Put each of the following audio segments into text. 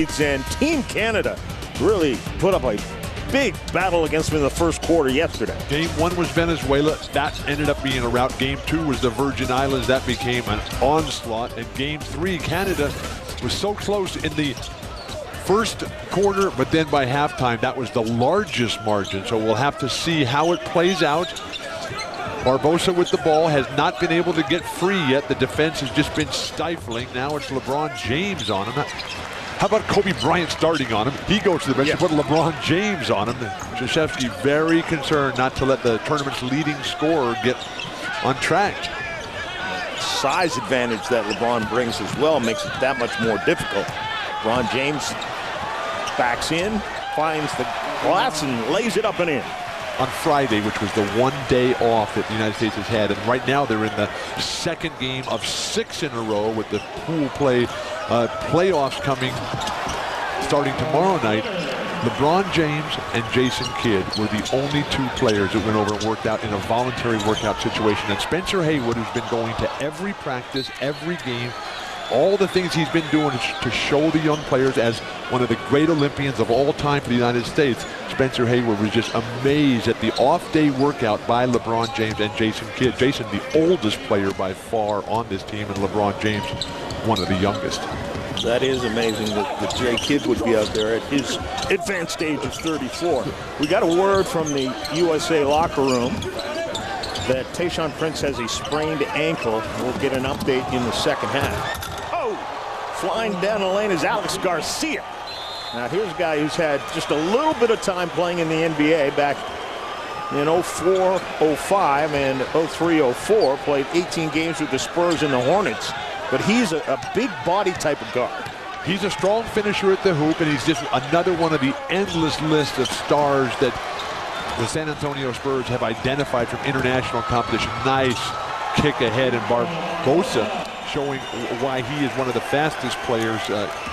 And Team Canada really put up a big battle against them in the first quarter yesterday. Game 1 was Venezuela. That ended up being a rout. Game 2 was the Virgin Islands. That became an onslaught. And Game 3, Canada was so close in the first quarter, but then by halftime, that was the largest margin. So we'll have to see how it plays out. Barbossa with the ball has not been able to get free yet. The defense has just been stifling. Now it's LeBron James on him. How about Kobe Bryant starting on him? He goes to the bench to put LeBron James on him. Krzyzewski very concerned not to let the tournament's leading scorer get on track. Size advantage that LeBron brings as well makes it that much more difficult. LeBron James backs in, finds the glass and lays it up and in. On Friday, which was the one day off that the United States has had, and right now they're in the second game of 6 in a row with the pool play playoffs coming starting tomorrow night. LeBron James and Jason Kidd were the only 2 players that went over and worked out in a voluntary workout situation. And Spencer Haywood, who's been going to every practice, every game, all the things he's been doing to show the young players as one of the great Olympians of all time for the United States. Spencer Haywood was just amazed at the off-day workout by LeBron James and Jason Kidd. Jason, the oldest player by far on this team, and LeBron James, one of the youngest. That is amazing that Jay Kidd would be out there at his advanced age of 34. We got a word from the USA locker room that Tayshaun Prince has a sprained ankle. We'll get an update in the second half. Oh, flying down the lane is Alex Garcia. Now here's a guy who's had just a little bit of time playing in the NBA back in 04-05 and 03-04. Played 18 games with the Spurs and the Hornets. But he's a big body type of guard. He's a strong finisher at the hoop, and he's just another one of the endless list of stars that the San Antonio Spurs have identified from international competition. Nice kick ahead, and Barbossa showing why he is one of the fastest players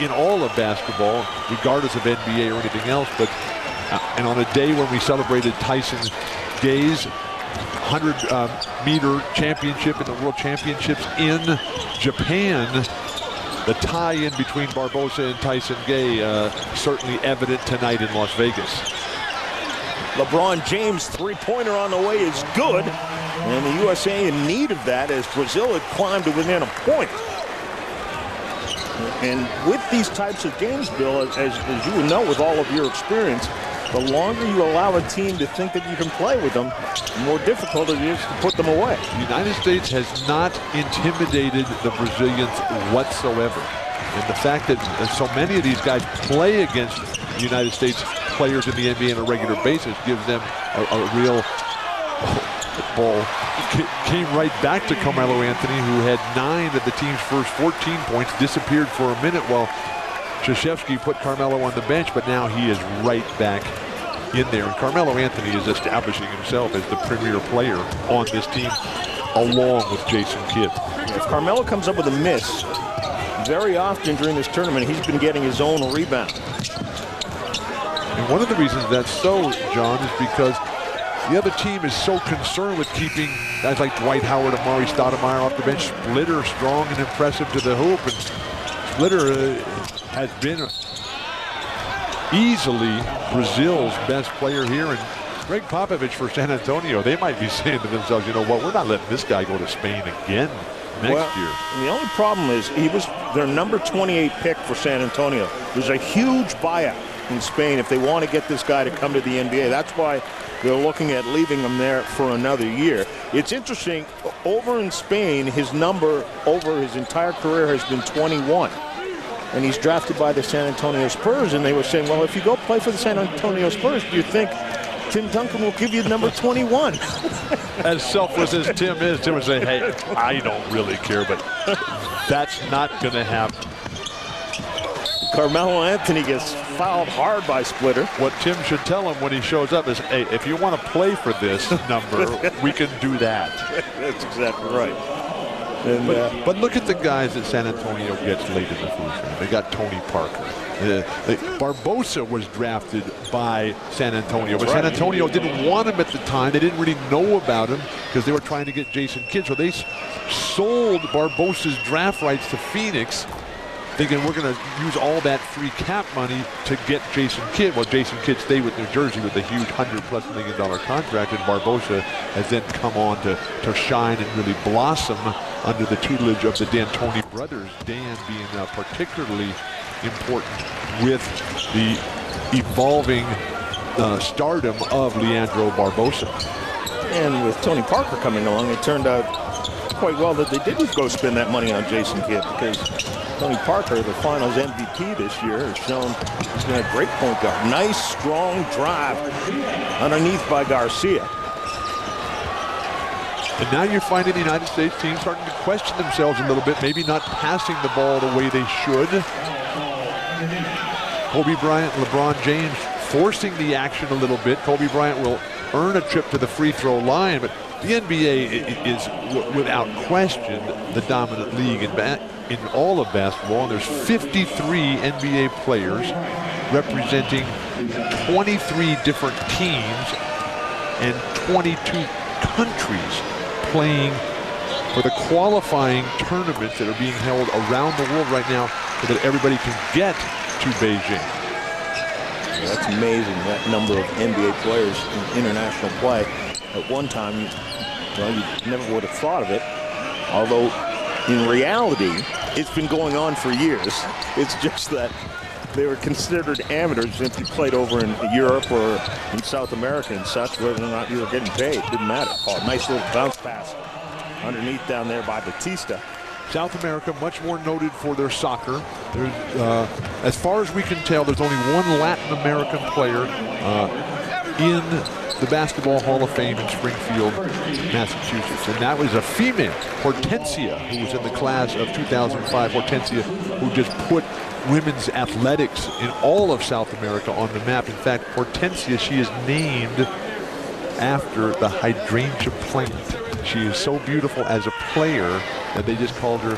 in all of basketball, regardless of NBA or anything else. But and on a day when we celebrated Tyson Gay's 100-meter championship in the World Championships in Japan, the tie-in between Barbossa and Tyson Gay certainly evident tonight in Las Vegas. LeBron James' three-pointer on the way is good, and the USA in need of that as Brazil had climbed to within a point. And with these types of games, Bill, as you would know with all of your experience, the longer you allow a team to think that you can play with them, the more difficult it is to put them away. The United States has not intimidated the Brazilians whatsoever. And the fact that so many of these guys play against the United States players in the NBA on a regular basis gives them a real ball. Came right back to Carmelo Anthony, who had 9 of the team's first 14 points, disappeared for a minute while Krzyzewski put Carmelo on the bench, but now he is right back in there. And Carmelo Anthony is establishing himself as the premier player on this team, along with Jason Kidd. If Carmelo comes up with a miss, very often during this tournament, he's been getting his own rebound. And one of the reasons that's so, John, is because the other team is so concerned with keeping guys like Dwight Howard, Amari Stoudemire off the bench. Splitter strong and impressive to the hoop, and Splitter has been easily Brazil's best player here. And Greg Popovich for San Antonio, they might be saying to themselves, you know what, we're not letting this guy go to Spain again next year. The only problem is he was their number 28 pick for San Antonio. There's a huge buyout in Spain if they want to get this guy to come to the NBA. That's why they're looking at leaving him there for another year. It's interesting, over in Spain, his number over his entire career has been 21. And he's drafted by the San Antonio Spurs, and they were saying, well, if you go play for the San Antonio Spurs, do you think Tim Duncan will give you number 21? As selfless as Tim is, Tim would say, hey, I don't really care, but that's not going to happen. Carmelo Anthony gets fouled hard by Splitter. What Tim should tell him when he shows up is, hey, if you want to play for this number, we can do that. That's exactly right. And, but look at the guys that San Antonio gets late in the first round. They got Tony Parker. Barbossa was drafted by San Antonio, but San Antonio didn't want him at the time. They didn't really know about him because they were trying to get Jason Kidd. So they sold Barbossa's draft rights to Phoenix thinking we're going to use all that free cap money to get Jason Kidd. Well, Jason Kidd stayed with New Jersey with a huge $100+ million contract, and Barbossa has then come on to shine and really blossom under the tutelage of the D'Antoni brothers, Dan being particularly important with the evolving stardom of Leandro Barbossa. And with Tony Parker coming along, it turned out quite well that they didn't go spend that money on Jason Kidd, because Tony Parker, the Finals MVP this year, has shown he's been a great point guard. Nice, strong drive underneath by Garcia. And now you're finding the United States team starting to question themselves a little bit, maybe not passing the ball the way they should. Kobe Bryant, LeBron James forcing the action a little bit. Kobe Bryant will earn a trip to the free throw line, but the NBA is without question the dominant league in all of basketball. And there's 53 NBA players representing 23 different teams and 22 countries playing for the qualifying tournaments that are being held around the world right now so that everybody can get to Beijing. Yeah, that's amazing, that number of NBA players in international play. At one time, you never would have thought of it. Although, in reality, it's been going on for years. It's just that they were considered amateurs if you played over in Europe or in South America and such, whether or not you were getting paid. It didn't matter. Oh, nice little bounce pass underneath down there by Batista. South America, much more noted for their soccer. As far as we can tell, there's only one Latin American player in the Basketball Hall of Fame in Springfield, Massachusetts. And that was a female, Hortensia, who was in the class of 2005. Hortensia, who just put women's athletics in all of South America on the map. In fact, Hortensia, she is named after the hydrangea plant. She is so beautiful as a player that they just called her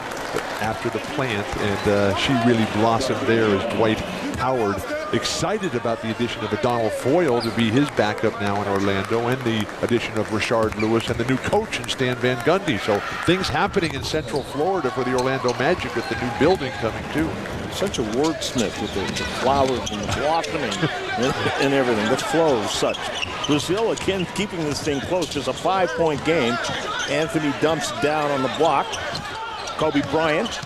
after the plant, and she really blossomed there as Dwight Howard excited about the addition of Donald Foyle to be his backup now in Orlando, and the addition of Rashard Lewis and the new coach in Stan Van Gundy. So things happening in Central Florida for the Orlando Magic with the new building coming too. Such a wordsmith with the flowers and the blossoming and everything. The flow is such. Brazil again keeping this thing close. Just a 5-point game. Anthony dumps down on the block. Kobe Bryant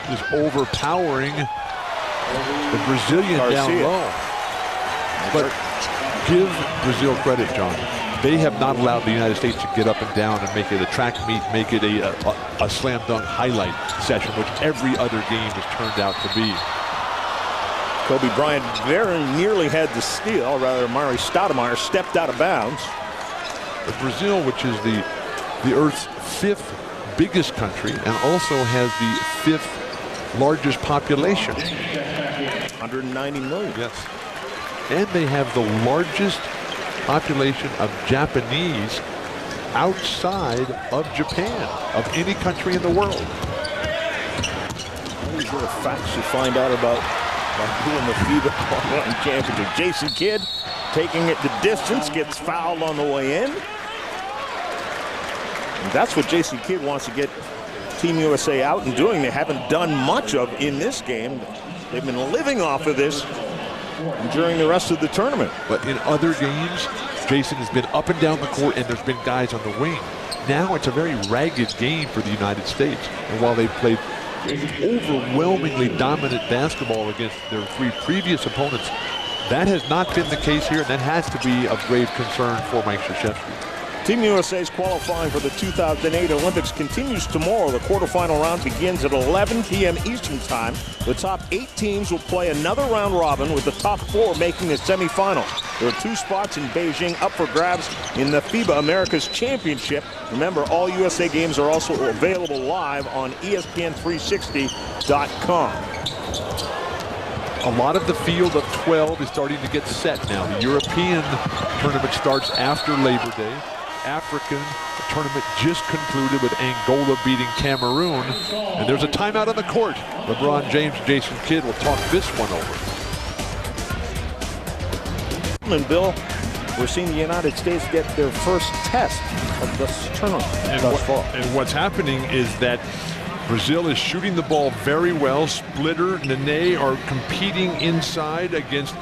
is overpowering the Brazilian Garcia down low. But give Brazil credit, John. They have not allowed the United States to get up and down and make it a track meet, make it a slam dunk highlight session, which every other game has turned out to be. Kobe Bryant very nearly had the steal, or rather Mari Stoudemire stepped out of bounds. But Brazil, which is the Earth's 5th biggest country and also has the 5th largest population. 190 million. Yes. And they have the largest population of Japanese outside of Japan, of any country in the world. All these little facts you find out about doing the FIBA Championship. Jason Kidd taking it the distance, gets fouled on the way in. And that's what Jason Kidd wants to get Team USA out and doing. They haven't done much of in this game. They've been living off of this during the rest of the tournament. But in other games, Jason has been up and down the court, and there's been guys on the wing. Now it's a very ragged game for the United States. And while they've played overwhelmingly dominant basketball against their 3 previous opponents, that has not been the case here, and that has to be of grave concern for Mike Krzyzewski. Team USA's qualifying for the 2008 Olympics continues tomorrow. The quarterfinal round begins at 11 p.m. Eastern Time. The top 8 teams will play another round robin, with the top 4 making the semifinals. There are 2 spots in Beijing up for grabs in the FIBA Americas Championship. Remember, all USA games are also available live on ESPN360.com. A lot of the field of 12 is starting to get set now. The European tournament starts after Labor Day. African tournament just concluded with Angola beating Cameroon. And there's a timeout on the court. LeBron James and Jason Kidd will talk this one over. And Bill, we're seeing the United States get their first test of this tournament thus far. And what's happening is that Brazil is shooting the ball very well. Splitter, Nene are competing inside against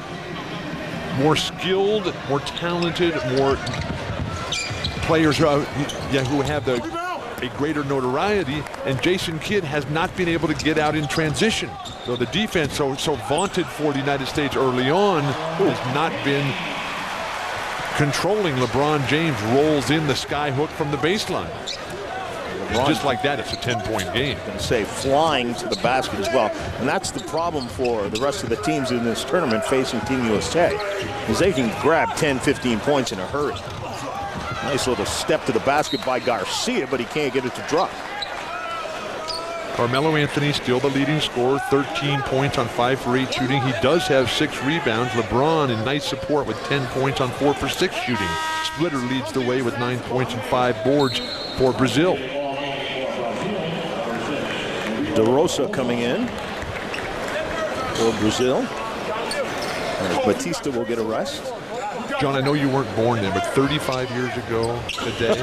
more skilled, more talented, more players who have a greater notoriety, and Jason Kidd has not been able to get out in transition. So the defense, so vaunted for the United States early on, has not been controlling. LeBron James rolls in the sky hook from the baseline. Just like that, it's a 10-point game. I'm going to say flying to the basket as well. And that's the problem for the rest of the teams in this tournament facing Team USA, is they can grab 10, 15 points in a hurry. Nice little step to the basket by Garcia, but he can't get it to drop. Carmelo Anthony still the leading scorer, 13 points on 5 for 8 shooting. He does have 6 rebounds. LeBron in nice support with 10 points on 4 for 6 shooting. Splitter leads the way with 9 points and 5 boards for Brazil. DeRosa coming in for Brazil. Batista will get a rest. John, I know you weren't born then, but 35 years ago today,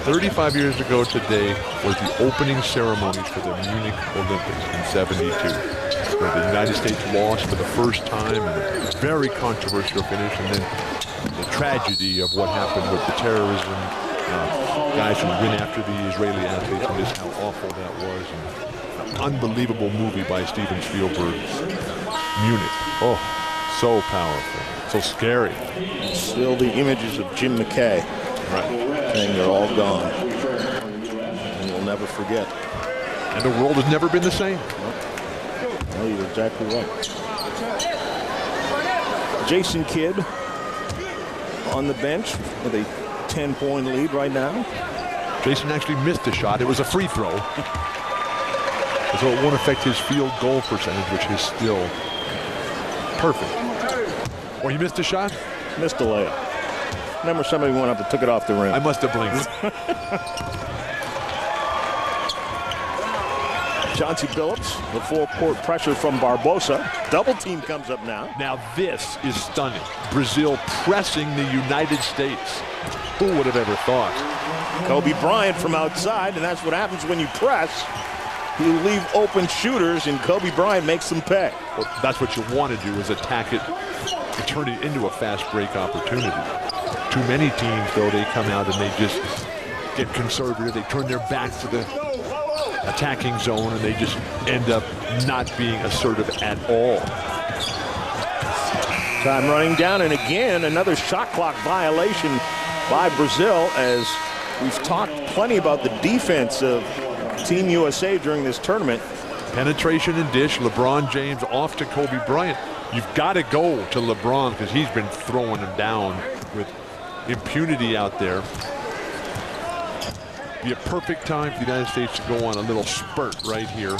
35 years ago today was the opening ceremonies for the Munich Olympics in '72, where the United States lost for the first time in a very controversial finish, and then the tragedy of what happened with the terrorism, guys who went after the Israeli athletes, and just how awful that was. And an unbelievable movie by Steven Spielberg, Munich. Oh, so powerful. So scary. Still the images of Jim McKay. Right. And they're all gone. And we'll never forget. And the world has never been the same. Well, you're exactly right. Jason Kidd on the bench with a 10-point lead right now. Jason actually missed a shot. It was a free throw. So it won't affect his field goal percentage, which is still perfect. Or he missed a shot? Missed a layup. Remember, somebody went up and took it off the rim. I must have blinked. Chauncey Billups, the full court pressure from Barbossa. Double team comes up now. Now this is stunning. Brazil pressing the United States. Who would have ever thought? Kobe Bryant from outside, and that's what happens when you press. You leave open shooters, and Kobe Bryant makes them pay. Well, that's what you want to do, is attack it and turn it into a fast break opportunity. Too many teams, though, they come out and they just get conservative. They turn their back to the attacking zone, and they just end up not being assertive at all. Time running down, and again, another shot clock violation by Brazil, as we've talked plenty about the defense of Team USA during this tournament. Penetration and dish. LeBron James off to Kobe Bryant. You've got to go to LeBron because he's been throwing them down with impunity out there. Be a perfect time for the United States to go on a little spurt right here.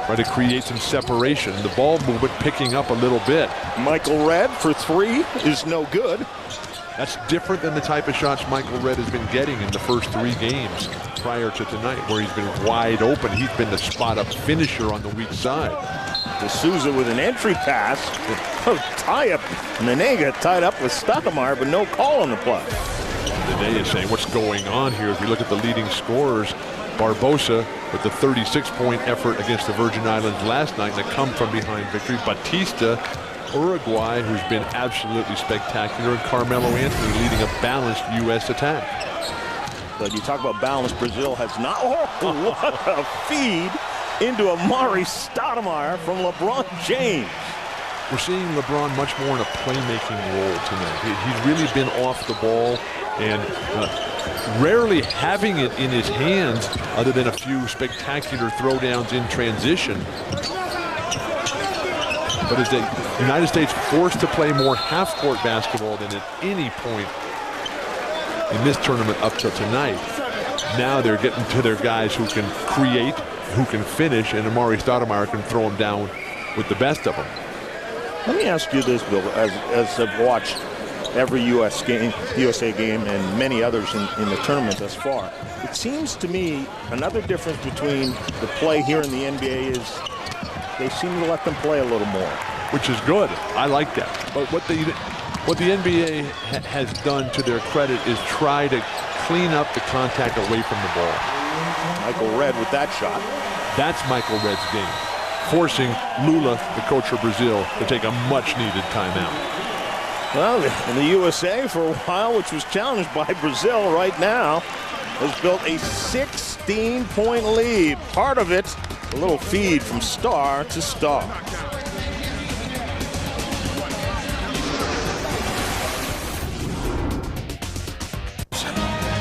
Try to create some separation. The ball movement picking up a little bit. Michael Redd for 3 is no good. That's different than the type of shots Michael Redd has been getting in the first 3 games prior to tonight, where he's been wide open. He's been the spot-up finisher on the weak side. D'Souza with an entry pass. Tie-up. Nene got tied up with Stoudemire, but no call on the play. Nene is saying, what's going on here? If you look at the leading scorers, Barbossa with the 36-point effort against the Virgin Islands last night, and a come-from-behind victory. Batista, Uruguay, who's been absolutely spectacular, and Carmelo Anthony leading a balanced U.S. attack. But you talk about balance, Brazil has not. Oh, what a feed into Amari Stoudemire from LeBron James. We're seeing LeBron much more in a playmaking role tonight. He's really been off the ball and rarely having it in his hands, other than a few spectacular throwdowns in transition. But as the United States forced to play more half-court basketball than at any point in this tournament up till tonight, now they're getting to their guys who can create, who can finish, and Amari Stoudemire can throw them down with the best of them. Let me ask you this, Bill, as I've watched every USA game and many others in the tournament thus far. It seems to me another difference between the play here in the NBA is they seem to let them play a little more. Which is good. I like that. But what the NBA has done, to their credit, is try to clean up the contact away from the ball. Michael Redd with that shot. That's Michael Redd's game, forcing Lula, the coach for Brazil, to take a much-needed timeout. Well, the USA for a while, which was challenged by Brazil right now, has built a 16-point lead. Part of it, a little feed from star to star.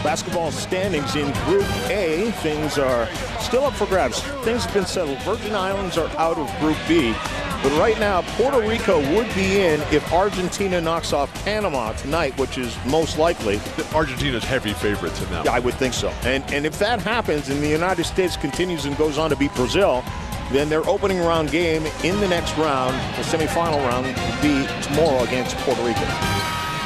Basketball standings in Group A, things are still up for grabs. Things have been settled. Virgin Islands are out of Group B. But right now, Puerto Rico would be in if Argentina knocks off Panama tonight, which is most likely. Argentina's heavy favorites in that one. Yeah, I would think so. And if that happens and the United States continues and goes on to beat Brazil, then their opening round game in the next round, the semifinal round, will be tomorrow against Puerto Rico.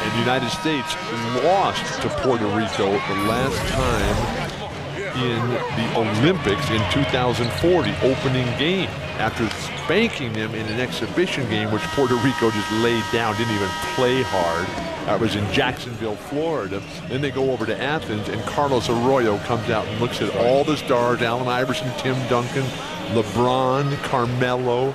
And the United States lost to Puerto Rico the last time in the Olympics in 2004, the opening game, after spanking them in an exhibition game, which Puerto Rico just laid down, didn't even play hard. That was in Jacksonville, Florida. Then they go over to Athens, and Carlos Arroyo comes out and looks at all the stars, Allen Iverson, Tim Duncan, LeBron, Carmelo,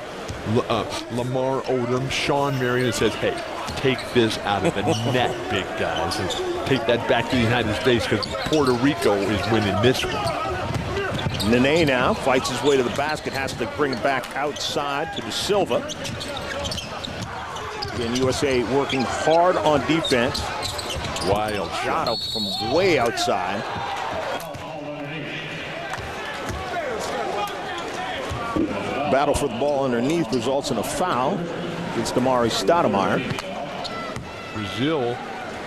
Lamar Odom, Sean Marion, and says, hey, take this out of the net, big guys, and take that back to the United States, because Puerto Rico is winning this one. Nene now fights his way to the basket, has to bring it back outside to De Silva. Again, USA working hard on defense. Wild shot from way outside. Battle for the ball underneath results in a foul against Amari Stoudemire. Brazil,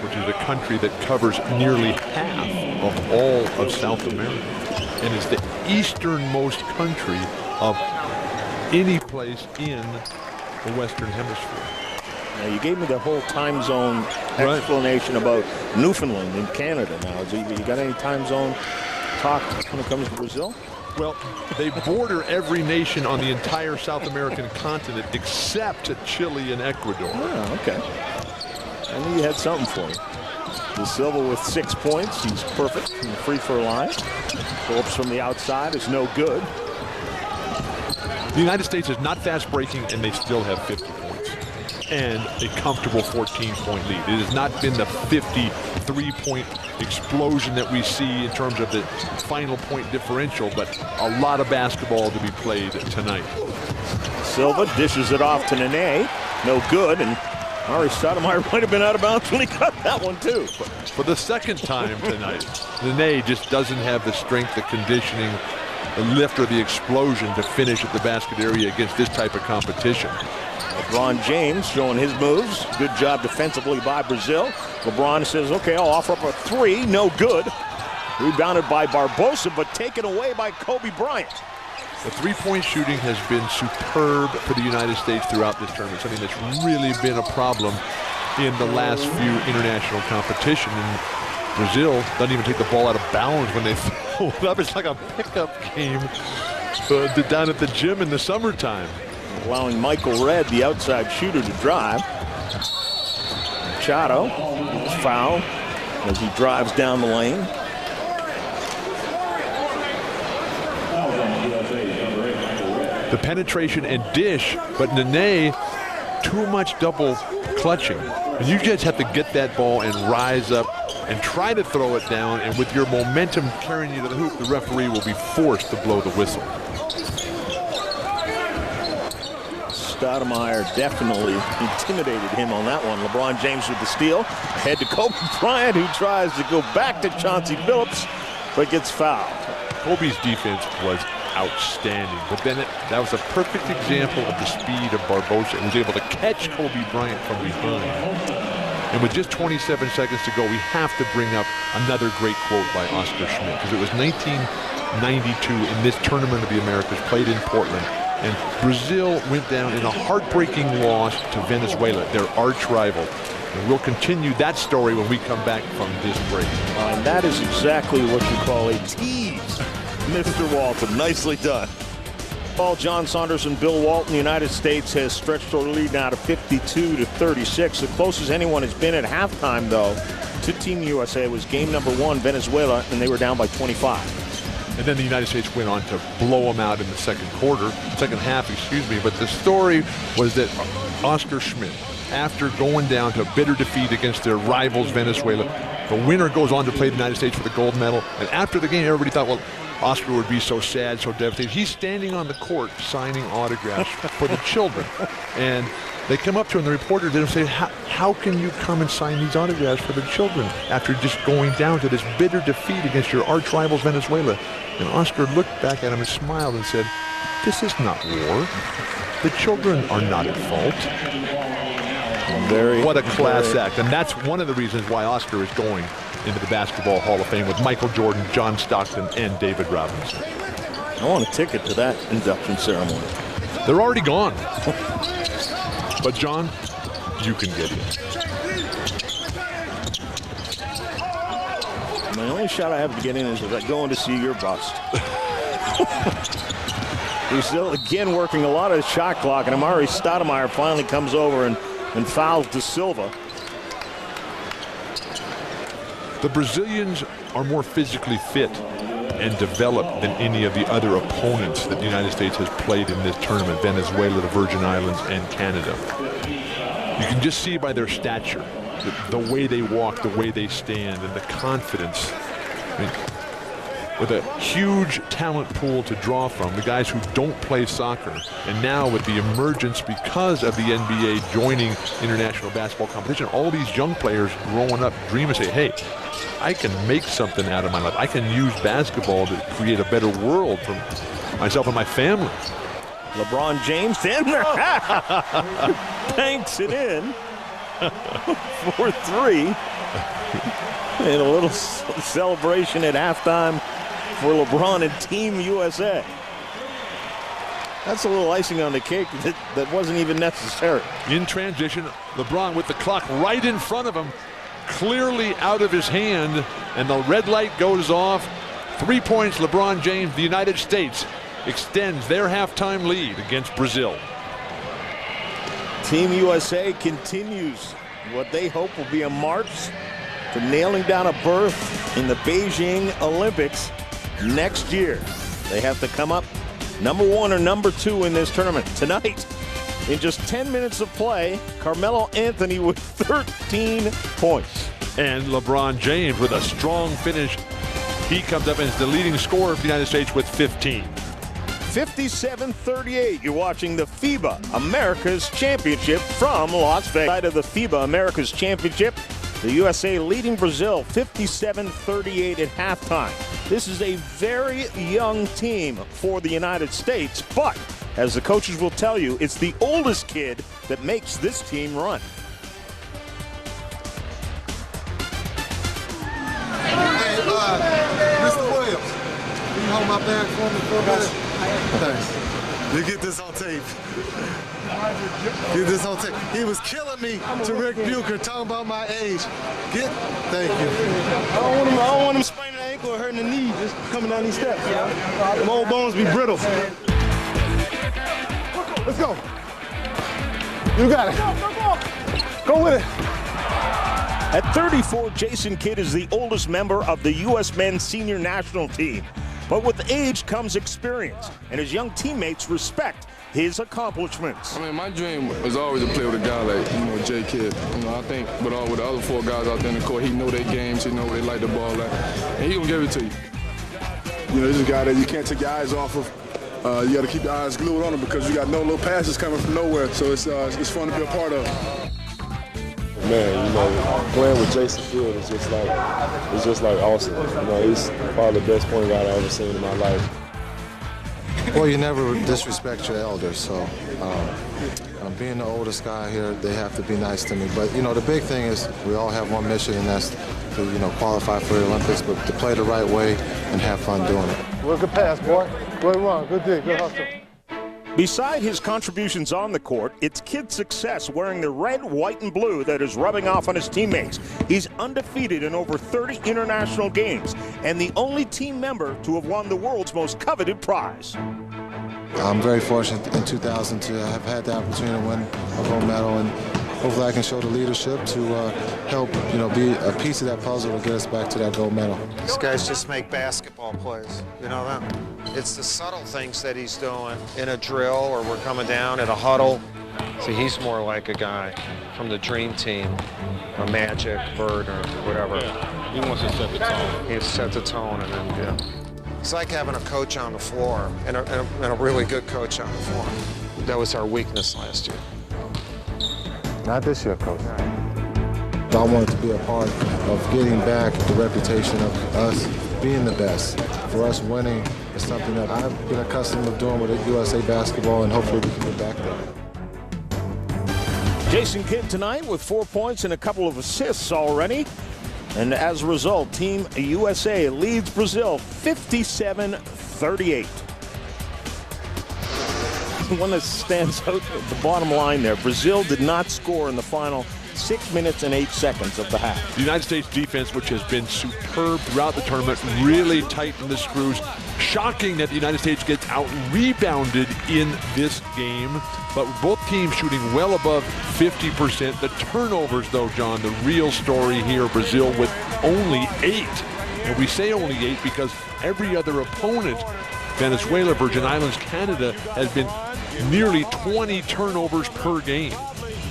which is a country that covers nearly half of all of South America and is the easternmost country of any place in the Western Hemisphere. Now, you gave me the whole time zone explanation about Newfoundland in Canada. Now, you got any time zone talk when it comes to Brazil? Well, they border every nation on the entire South American continent except Chile and Ecuador. Oh, okay. I knew you had something for me. De Silva with 6 points. He's perfect from the free throw line. Phillips from the outside is no good. The United States is not fast breaking, and they still have 50 points and a comfortable 14-point lead. It has not been the 53-point explosion that we see in terms of the final point differential, but a lot of basketball to be played tonight. Silva dishes it off to Nene. No good, and Amari Stoudemire might have been out of bounds when he got that one, too. For the second time tonight, Nene just doesn't have the strength, the conditioning, the lift, or the explosion to finish at the basket area against this type of competition. LeBron James showing his moves. Good job defensively by Brazil. LeBron says, okay, I'll offer up a three. No good. Rebounded by Barbossa, but taken away by Kobe Bryant. The three-point shooting has been superb for the United States throughout this tournament, something that's really been a problem in the last few international competition. And Brazil doesn't even take the ball out of bounds when they throw it up. It's like a pickup game down at the gym in the summertime. Allowing Michael Redd, the outside shooter, to drive. Machado foul as he drives down the lane. The penetration and dish, but Nene, too much double clutching. And you just have to get that ball and rise up and try to throw it down, and with your momentum carrying you to the hoop, the referee will be forced to blow the whistle. Stoudemire definitely intimidated him on that one. LeBron James with the steal. Ahead to Kobe Bryant, who tries to go back to Chauncey Billups, but gets fouled. Kobe's defense was outstanding, but then that was a perfect example of the speed of Barbossa, and was able to catch Kobe Bryant from behind. And with just 27 seconds to go, we have to bring up another great quote by Oscar Schmidt, because it was 1992 in this Tournament of the Americas played in Portland, and Brazil went down in a heartbreaking loss to Venezuela, their arch rival. And we'll continue that story when we come back from this break. And that is exactly what you call a tease, Mr. Walton. Nicely done. Paul, John Saunders, and Bill Walton. The United States has stretched their lead now to 52-36. The closest anyone has been at halftime, though, to Team USA was game number 1, Venezuela, and they were down by 25. And then the United States went on to blow them out in the second half, excuse me. But the story was that Oscar Schmidt, after going down to a bitter defeat against their rivals Venezuela, the winner goes on to play the United States for the gold medal. And after the game, everybody thought, well, Oscar would be so sad, so devastated. He's standing on the court signing autographs for the children. And they come up to him, the reporter did say, how can you come and sign these autographs for the children after just going down to this bitter defeat against your arch rivals Venezuela? And Oscar looked back at him and smiled and said, this is not war. The children are not at fault. What a class act. And that's one of the reasons why Oscar is going into the Basketball Hall of Fame with Michael Jordan, John Stockton, and David Robinson. I want a ticket to that induction ceremony. They're already gone. But John, you can get it. My only shot I have to get in is if I go in to see your bust. He's still again working a lot of the shot clock, and Amari Stoudemire finally comes over and fouls De Silva. The Brazilians are more physically fit and developed than any of the other opponents that the United States has played in this tournament, Venezuela, the Virgin Islands, and Canada. You can just see by their stature, the way they walk, the way they stand, and the confidence. I mean, with a huge talent pool to draw from, the guys who don't play soccer, and now with the emergence because of the NBA joining international basketball competition, all these young players growing up dream and say, hey, I can make something out of my life. I can use basketball to create a better world for myself and my family. LeBron James banks it in for 3. And a little celebration at halftime for LeBron and Team USA. That's a little icing on the cake that wasn't even necessary. In transition, LeBron with the clock right in front of him, clearly out of his hand, and the red light goes off. 3 points, LeBron James. The United States extends their halftime lead against Brazil. Team USA continues what they hope will be a march to nailing down a berth in the Beijing Olympics next year. They have to come up number 1 or number 2 in this tournament. Tonight, in just 10 minutes of play, Carmelo Anthony with 13 points. And LeBron James with a strong finish. He comes up as the leading scorer of the United States with 15. 57-38. You're watching the FIBA America's Championship from Las Vegas. Side of the FIBA America's Championship, the USA leading Brazil 57-38 at halftime. This is a very young team for the United States, but as the coaches will tell you, it's the oldest kid that makes this team run. Hey, Mr. Williams, can you hold my bag for me for a minute? Thanks. You get this on tape. Get this on tape. He was killing me to Rick Bucher talking about my age. Thank you. I don't want him spraining the ankle or hurting the knee just coming down these steps. Them old bones be brittle. Let's go. You got it. Go with it. At 34, Jason Kidd is the oldest member of the U.S. men's senior national team. But with age comes experience, and his young teammates respect his accomplishments. I mean, my dream was always to play with a guy like, Jay Kidd. I think with the other 4 guys out there in the court, he know their games, he know what they like the ball at, and he gonna give it to you. This is a guy that you can't take your eyes off of. You got to keep your eyes glued on him because you got no little passes coming from nowhere. So it's fun to be a part of. Man, playing with Jason Kidd is just like awesome. He's probably the best point guard I've ever seen in my life. Well, you never disrespect your elders, so being the oldest guy here, they have to be nice to me. But, the big thing is we all have one mission, and that's to, qualify for the Olympics, but to play the right way and have fun doing it. Well, good pass, boy. Good run. Good dig. Good hustle. Beside his contributions on the court, it's Kidd's success wearing the red, white, and blue that is rubbing off on his teammates. He's undefeated in over 30 international games and the only team member to have won the world's most coveted prize. I'm very fortunate in 2000 to have had the opportunity to win a gold medal, and hopefully I can show the leadership to help, be a piece of that puzzle to get us back to that gold medal. These guys just make basketball plays, you know that? It's the subtle things that he's doing in a drill or we're coming down at a huddle. See, he's more like a guy from the dream team, a Magic, Bird, or whatever. Yeah, he wants to set the tone. He sets the tone, and then, yeah. It's like having a coach on the floor, and a really good coach on the floor. That was our weakness last year. Not this year, Coach. I wanted to be a part of getting back the reputation of us being the best. For us, winning is something that I've been accustomed to doing with USA basketball, and hopefully we can get back there. Jason Kidd tonight with 4 points and a couple of assists already. And as a result, Team USA leads Brazil 57-38. The one that stands out at the bottom line there, Brazil did not score in the final 6 minutes and 8 seconds of the half. The United States defense, which has been superb throughout the tournament, really tightened the screws. Shocking that the United States gets out-rebounded in this game, but both teams shooting well above 50%. The turnovers, though, John, the real story here, Brazil with only 8. And we say only 8 because every other opponent, Venezuela, Virgin Islands, Canada, has been nearly 20 turnovers per game.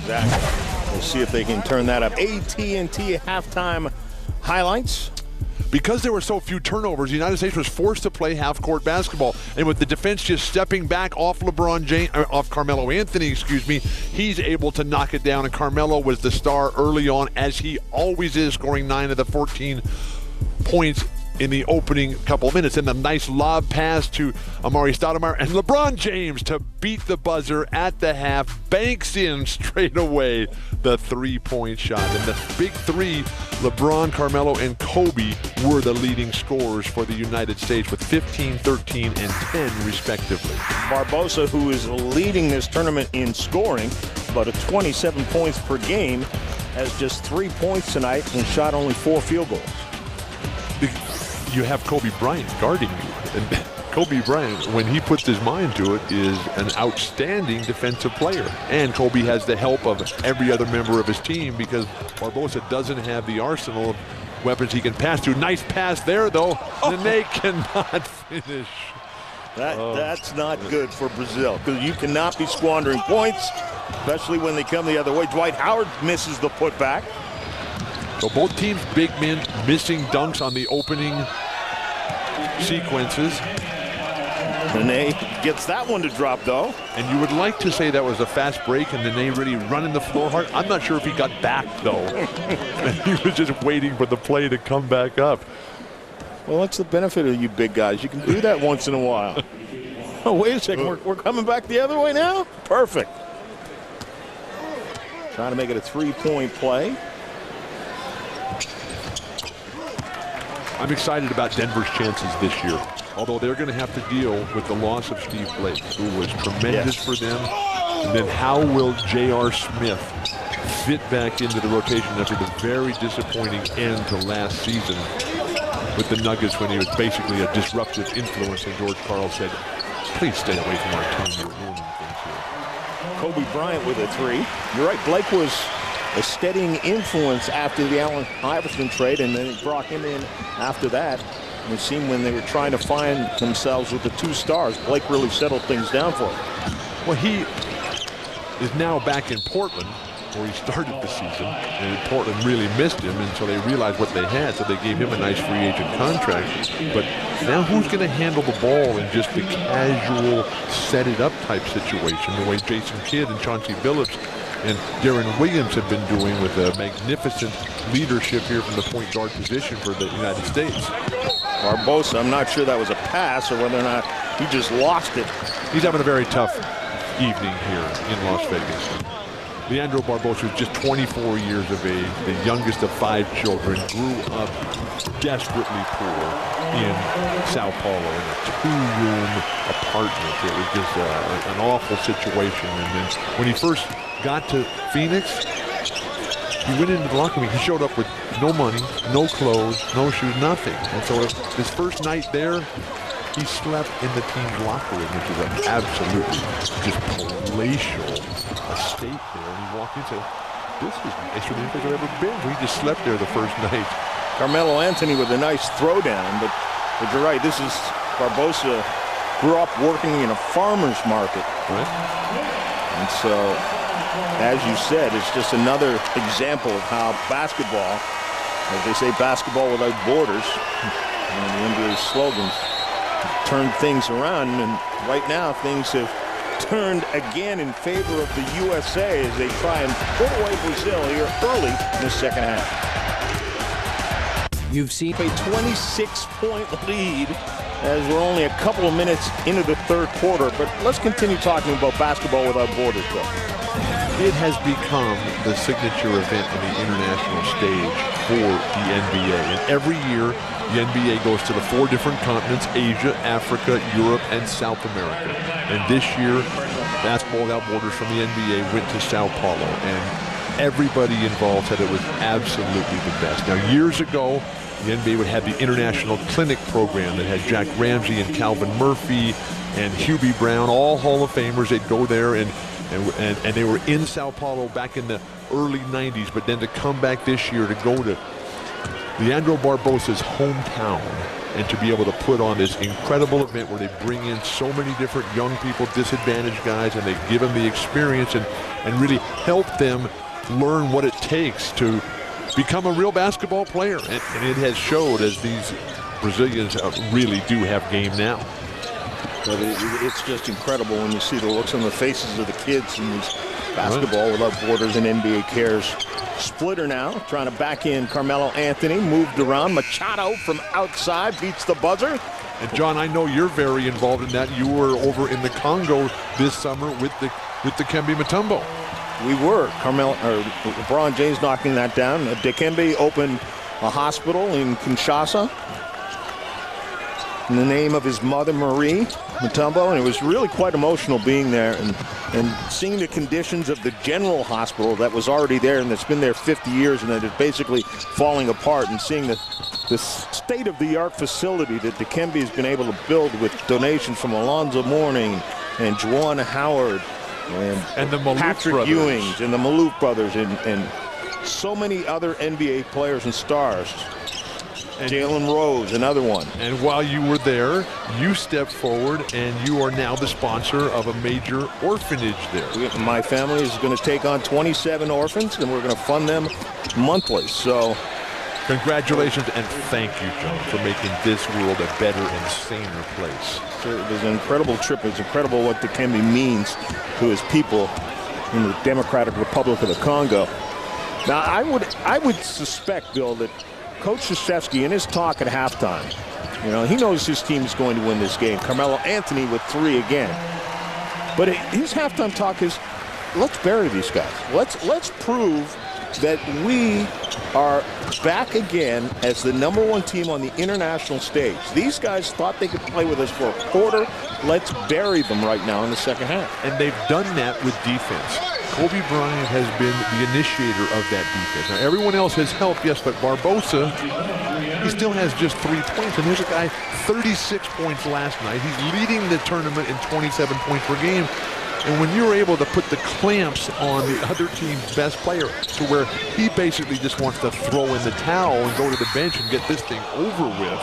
Exactly. We'll see if they can turn that up. AT&T halftime highlights. Because there were so few turnovers, the United States was forced to play half-court basketball. And with the defense just stepping back off Lebron James, off Carmelo Anthony, he's able to knock it down. And Carmelo was the star early on, as he always is, scoring 9 of the 14 points in the opening couple of minutes. And the nice lob pass to Amari Stoudemire, and LeBron James to beat the buzzer at the half, banks in straight away the three-point shot. And the big three, LeBron, Carmelo, and Kobe were the leading scorers for the United States with 15, 13, and 10 respectively. Barbossa, who is leading this tournament in scoring, about 27 points per game, has just 3 points tonight and shot only 4 field goals. You have Kobe Bryant guarding you. And Kobe Bryant, when he puts his mind to it, is an outstanding defensive player. And Kobe has the help of every other member of his team because Barbossa doesn't have the arsenal of weapons he can pass to. Nice pass there, though, and they cannot finish. That's not good for Brazil because you cannot be squandering points, especially when they come the other way. Dwight Howard misses the putback. So both teams, big men, missing dunks on the opening sequences. Nene gets that one to drop, though. And you would like to say that was a fast break and Nene really running the floor hard. I'm not sure if he got back, though. He was just waiting for the play to come back up. Well, that's the benefit of you big guys. You can do that once in a while. Oh, wait a second. We're coming back the other way now? Perfect. Trying to make it a three-point play. I'm excited about Denver's chances this year, although they're going to have to deal with the loss of Steve Blake, who was tremendous for them. And then how will J.R. Smith fit back into the rotation after the very disappointing end to last season with the Nuggets when he was basically a disruptive influence, and George Karl said, please stay away from our team. You're ruining things here. Kobe Bryant with a three. You're right, Blake was a steadying influence after the Allen Iverson trade, and then he brought him in after that. And it seemed when they were trying to find themselves with the 2 stars, Blake really settled things down for him. Well, he is now back in Portland, where he started the season, and Portland really missed him, and so they realized what they had, so they gave him a nice free agent contract. But now who's going to handle the ball in just the casual set-it-up type situation, the way Jason Kidd and Chauncey Billups and Darren Williams have been doing with a magnificent leadership here from the point guard position for the United States. Barbossa, I'm not sure that was a pass or whether or not he just lost it. He's having a very tough evening here in Las Vegas. Leandro Barbossa is just 24 years of age, the youngest of 5 children, grew up desperately poor in Sao Paulo in a 2-room apartment. It was just an awful situation. And then when he first got to Phoenix, he went into the locker room. He showed up with no money, no clothes, no shoes, nothing. And so his first night there, he slept in the team's locker room, which is an absolutely just palatial estate there. And he walked into this is nicer than anything I've ever been. We just slept there the first night. Carmelo Anthony with a nice throwdown, but you're right. This is Barbossa grew up working in a farmer's market. Right. And so, as you said, it's just another example of how basketball, as they say, basketball without borders, and the NBA's slogans, turned things around. And right now, things have turned again in favor of the USA as they try and put away Brazil here early in the second half. You've seen a 26-point lead as we're only a couple of minutes into the third quarter. But let's continue talking about basketball without borders, Bill. It has become the signature event on the international stage for the NBA. And every year, the NBA goes to the 4 different continents: Asia, Africa, Europe, and South America. And this year, Basketball Without Borders from the NBA went to Sao Paulo. And everybody involved said it was absolutely the best. Now, years ago, the NBA would have the International Clinic program that had Jack Ramsey and Calvin Murphy and Hubie Brown, all Hall of Famers. They'd go there, and they were in Sao Paulo back in the early 90s. But then to come back this year to go to Leandro Barbossa's hometown and to be able to put on this incredible event where they bring in so many different young people, disadvantaged guys, and they give them the experience and really help them learn what it takes to become a real basketball player. And it has showed, as these Brazilians really do have game now. But it's just incredible when you see the looks on the faces of the kids in these Basketball Without Borders and NBA Cares. Splitter now trying to back in Carmelo Anthony, moved around. Machado from outside beats the buzzer. And John, I know you're very involved in that. You were over in the Congo this summer with the Dikembe Mutombo. We were. LeBron James knocking that down. Dikembe opened a hospital in Kinshasa in the name of his mother, Marie Mutombo, and it was really quite emotional being there and seeing the conditions of the general hospital that was already there and that's been there 50 years and that is basically falling apart, and seeing the state-of-the-art facility that Dikembe has been able to build with donations from Alonzo Mourning and Dwight Howard and the Maloof Patrick brothers. Ewings and the Maloof brothers and so many other NBA players and stars. And Jalen Rose, another one. And while you were there, you stepped forward and you are now the sponsor of a major orphanage there. My family is going to take on 27 orphans, and we're going to fund them monthly. So, congratulations and thank you, John, for making this world a better and saner place. It was an incredible trip. It's incredible what Dikembe means to his people in the Democratic Republic of the Congo. Now, I would suspect, Bill, that Coach Krzyzewski, in his talk at halftime, he knows his team is going to win this game. Carmelo Anthony with 3 again. But his halftime talk is, let's bury these guys. Let's prove that we are back again as the #1 team on the international stage. These guys thought they could play with us for a quarter. Let's bury them right now in the second half. And they've done that with defense. Kobe Bryant has been the initiator of that defense. Now, everyone else has helped, yes, but Barbossa, he still has just 3 points. And there's a guy, 36 points last night. He's leading the tournament in 27 points per game. And when you're able to put the clamps on the other team's best player to where he basically just wants to throw in the towel and go to the bench and get this thing over with,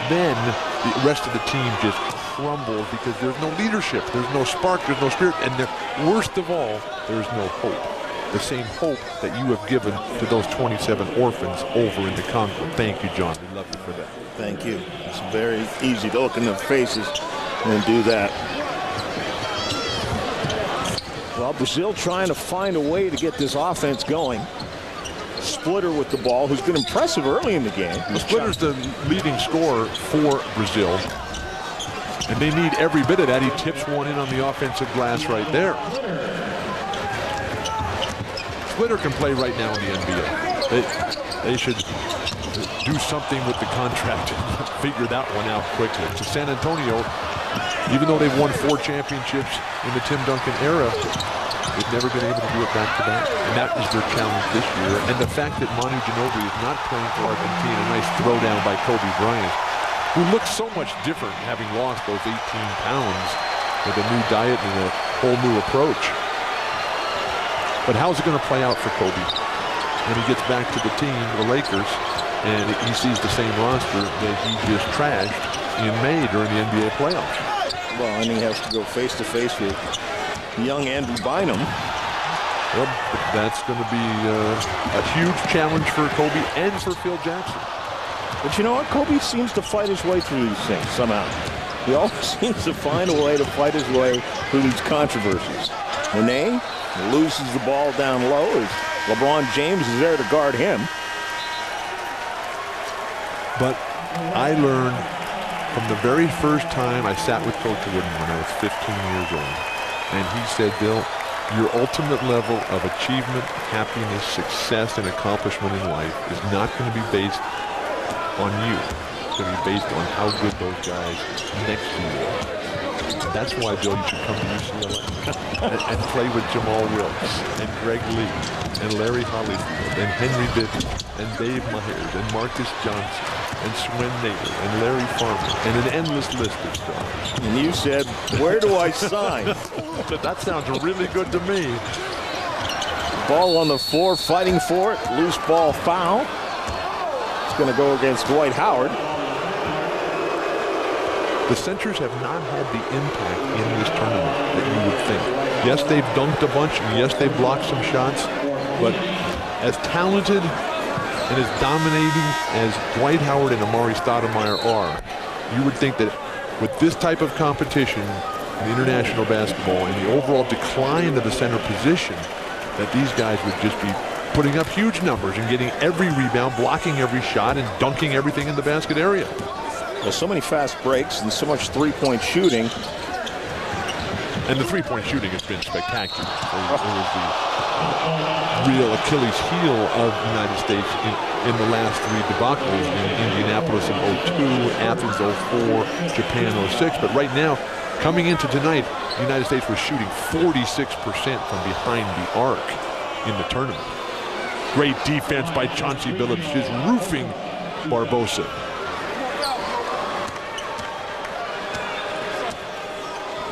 then the rest of the team just crumbles because there's no leadership, there's no spark, there's no spirit, and worst of all, there's no hope. The same hope that you have given to those 27 orphans over in the Congo. Thank you, John. We love you for that. Thank you. It's very easy to look in their faces and do that. Well, Brazil trying to find a way to get this offense going. Splitter with the ball, who's been impressive early in the game. Splitter's the leading scorer for Brazil. And they need every bit of that. He tips one in on the offensive glass right there. Splitter can play right now in the NBA. They should do something with the contract and figure that one out quickly. To San Antonio, even though they've won 4 championships in the Tim Duncan era, they've never been able to do it back-to-back. And that is their challenge this year. And the fact that Manu Ginobili is not playing for Argentina, a nice throwdown by Kobe Bryant, who looks so much different having lost those 18 pounds with a new diet and a whole new approach. But how's it going to play out for Kobe when he gets back to the team, the Lakers, and he sees the same roster that he just trashed in May during the NBA playoffs? Well, and he has to go face-to-face with young Andrew Bynum. Well, that's going to be a huge challenge for Kobe and for Phil Jackson. But you know what? Kobe seems to fight his way through these things somehow. He always seems to find a way to fight his way through these controversies. Renee loses the ball down low as LeBron James is there to guard him. But I learned from the very first time I sat with Coach Wooden when I was 15 years old, and he said, Bill, your ultimate level of achievement, happiness, success, and accomplishment in life is not going to be based on you. It's going to be based on how good those guys next to you are. And that's why, Bill, you should come to UCLA and play with Jamal Wilkes and Greg Lee and Larry Hollyfield and Henry Bibby and Dave Myers and Marcus Johnson and Swen Naylor and Larry Farmer and an endless list of stars. And you said, where do I sign? That sounds really good to me. Ball on the floor, fighting for it. Loose ball foul. It's going to go against Dwight Howard. The Centers have not had the impact in this tournament that you would think. Yes, they've dunked a bunch, and yes, they've blocked some shots, but as talented and as dominating as Dwight Howard and Amari Stoudemire are, you would think that with this type of competition in international basketball and the overall decline of the center position, that these guys would just be putting up huge numbers and getting every rebound, blocking every shot, and dunking everything in the basket area. Well, so many fast breaks and so much three-point shooting. And the three-point shooting has been spectacular. It was the real Achilles heel of the United States in the last three debacles in Indianapolis in 02, Athens 04, Japan 06. But right now, coming into tonight, the United States was shooting 46% from behind the arc in the tournament. Great defense by Chauncey Billups, just roofing Barbossa.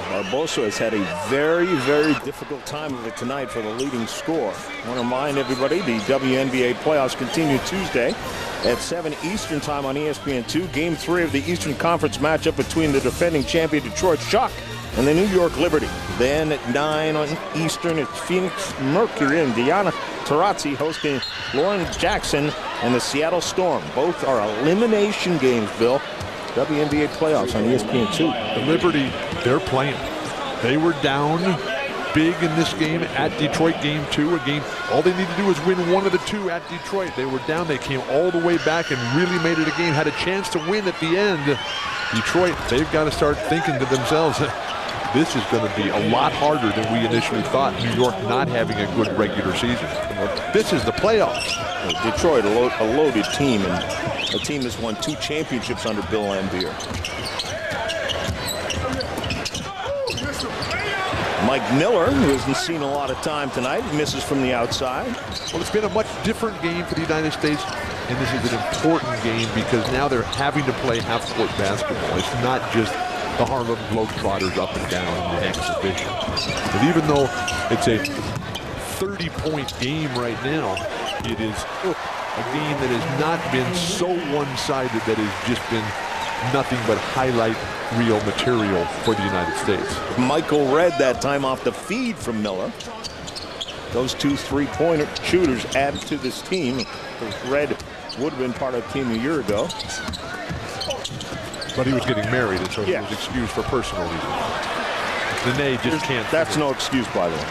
Barbossa has had a very, very difficult time of it tonight for the leading scorer. I want to remind everybody the WNBA playoffs continue Tuesday at 7 Eastern time on ESPN2. Game 3 of the Eastern Conference matchup between the defending champion Detroit Shock and the New York Liberty. Then at 9 on Eastern, it's Phoenix Mercury and Diana Taurasi hosting Lauren Jackson and the Seattle Storm. Both are elimination games, Bill. WNBA playoffs on ESPN2. The Liberty, they're playing. They were down big in this game at Detroit, game 2. A game, all they need to do is win one of the two at Detroit. They were down, they came all the way back and really made it a game. Had a chance to win at the end. Detroit, they've got to start thinking to themselves, this is going to be a lot harder than we initially thought. New York not having a good regular season. This is the playoffs. Detroit, a loaded team, and a team that's won 2 championships under Bill Laimbeer. Mike Miller, who hasn't seen a lot of time tonight, misses from the outside. Well, it's been a much different game for the United States, and this is an important game because now they're having to play half-court basketball. It's not just the Harlem Globetrotters up and down in the exhibition. But even though it's a 30-point game right now, it is a game that has not been so one-sided that has just been nothing but highlight reel material for the United States. Michael Redd that time off the feed from Miller. Those 2 three-pointer shooters added to this team. Redd would have been part of the team a year ago. But he was getting married, and so he was excused for personal reasons. Danae just can't. That's no excuse, by the way.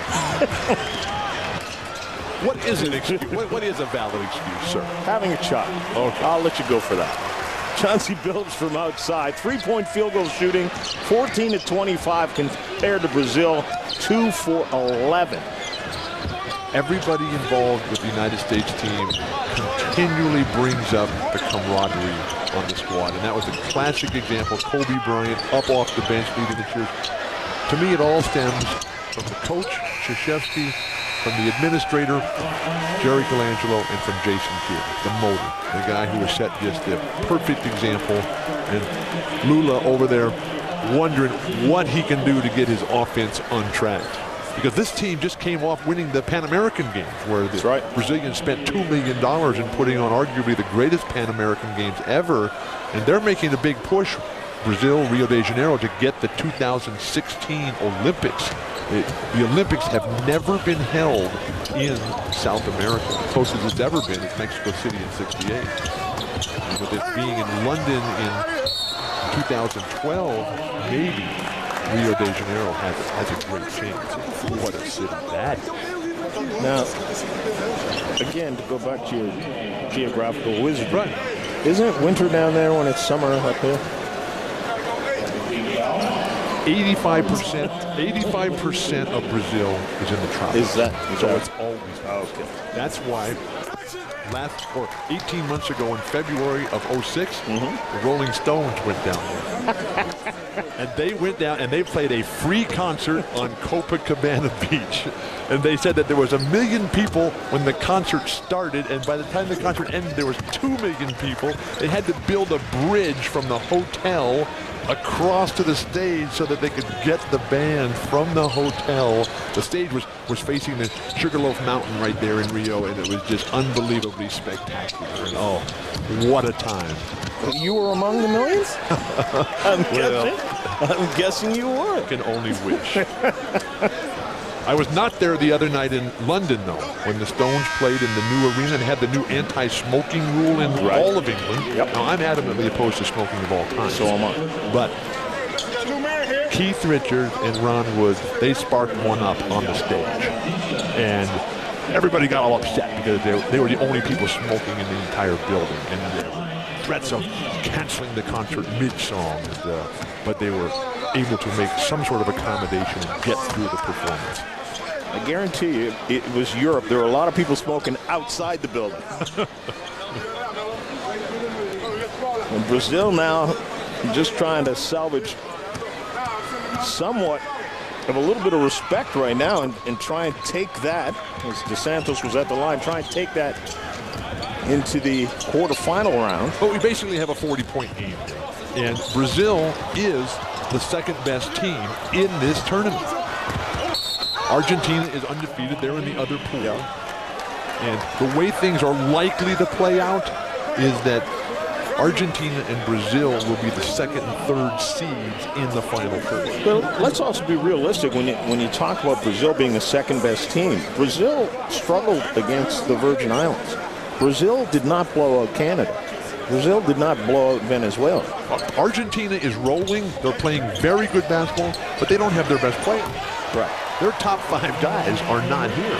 What is an excuse? What is a valid excuse, sir? Having a child. Okay. I'll let you go for that. Chauncey Billups from outside. 3-point field goal shooting. 14 to 25 compared to Brazil. 2 for 11. Everybody involved with the United States team continually brings up the camaraderie on the squad. And that was a classic example. Kobe Bryant up off the bench leading the cheers. To me, it all stems from the coach, Krzyzewski, from the administrator, Jerry Colangelo, and from Jason Kidd, the motor, the guy who has set just the perfect example. And Lula over there wondering what he can do to get his offense untracked. because this team just came off winning the Pan American Games, where the Brazilians spent $2 million in putting on arguably the greatest Pan American Games ever, and they're making a big push, Brazil, Rio de Janeiro, to get the 2016 Olympics. The Olympics have never been held in South America. The closest it's ever been is Mexico City in '68. And with it being in London in 2012, maybe Rio de Janeiro has a great chance. What a city that is. Now, again, to go back to your geographical wizardry, isn't it winter down there when it's summer up here? 85% of Brazil is in the tropics. Is that? So it's always okay. That's why 18 months ago in February of '06, the Rolling Stones went down there. And they went down and they played a free concert on Copacabana Beach. And they said that there was 1 million people when the concert started, and by the time the concert ended, there was 2 million people. They had to build a bridge from the hotel across to the stage so that they could get the band from the hotel. The stage was facing the Sugarloaf Mountain right there in Rio, and it was just unbelievably spectacular. And oh, what a time. You were among the millions? I'm guessing you were. I can only wish. I was not there the other night in London, though, when the Stones played in the new arena and had the new anti-smoking rule in all of England. Yep. Now, I'm adamantly opposed to smoking of all kinds. So am I. But Keith Richards and Ron Wood, they sparked one up on the stage. And everybody got all upset because they were the only people smoking in the entire building. And threats of canceling the concert mid-song. But they were able to make some sort of accommodation and get through the performance. I guarantee you, it was Europe. There were a lot of people smoking outside the building. And Brazil now just trying to salvage somewhat of a little bit of respect right now and try and take that, as Dos Santos was at the line, try and take that into the quarterfinal round. But we basically have a 40-point game. And Brazil is the second best team in this tournament. Argentina is undefeated. They're in the other pool. And the way things are likely to play out is that Argentina and Brazil will be the second and third seeds in the Final Four. Well, let's also be realistic when you talk about Brazil being the second best team. Brazil struggled against the Virgin Islands. Brazil did not blow out Canada. Brazil did not blow out Venezuela. Argentina is rolling. They're playing very good basketball, but they don't have their best player. Right. Their top 5 guys are not here.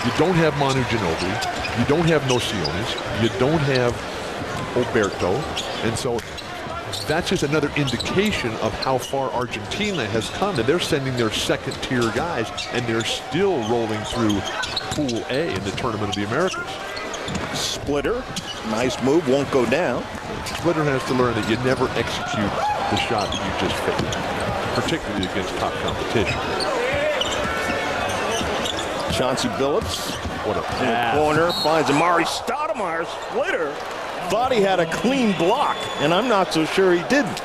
You don't have Manu Ginobili. You don't have Nociones. You don't have Alberto. And so that's just another indication of how far Argentina has come. And they're sending their second-tier guys, and they're still rolling through Pool A in the Tournament of the Americas. Splitter, nice move, won't go down. Splitter has to learn that you never execute the shot that you just faked, particularly against top competition. Chauncey Billups, what a in the corner, finds Amari Stoudemire. Splitter thought he had a clean block, and I'm not so sure he didn't.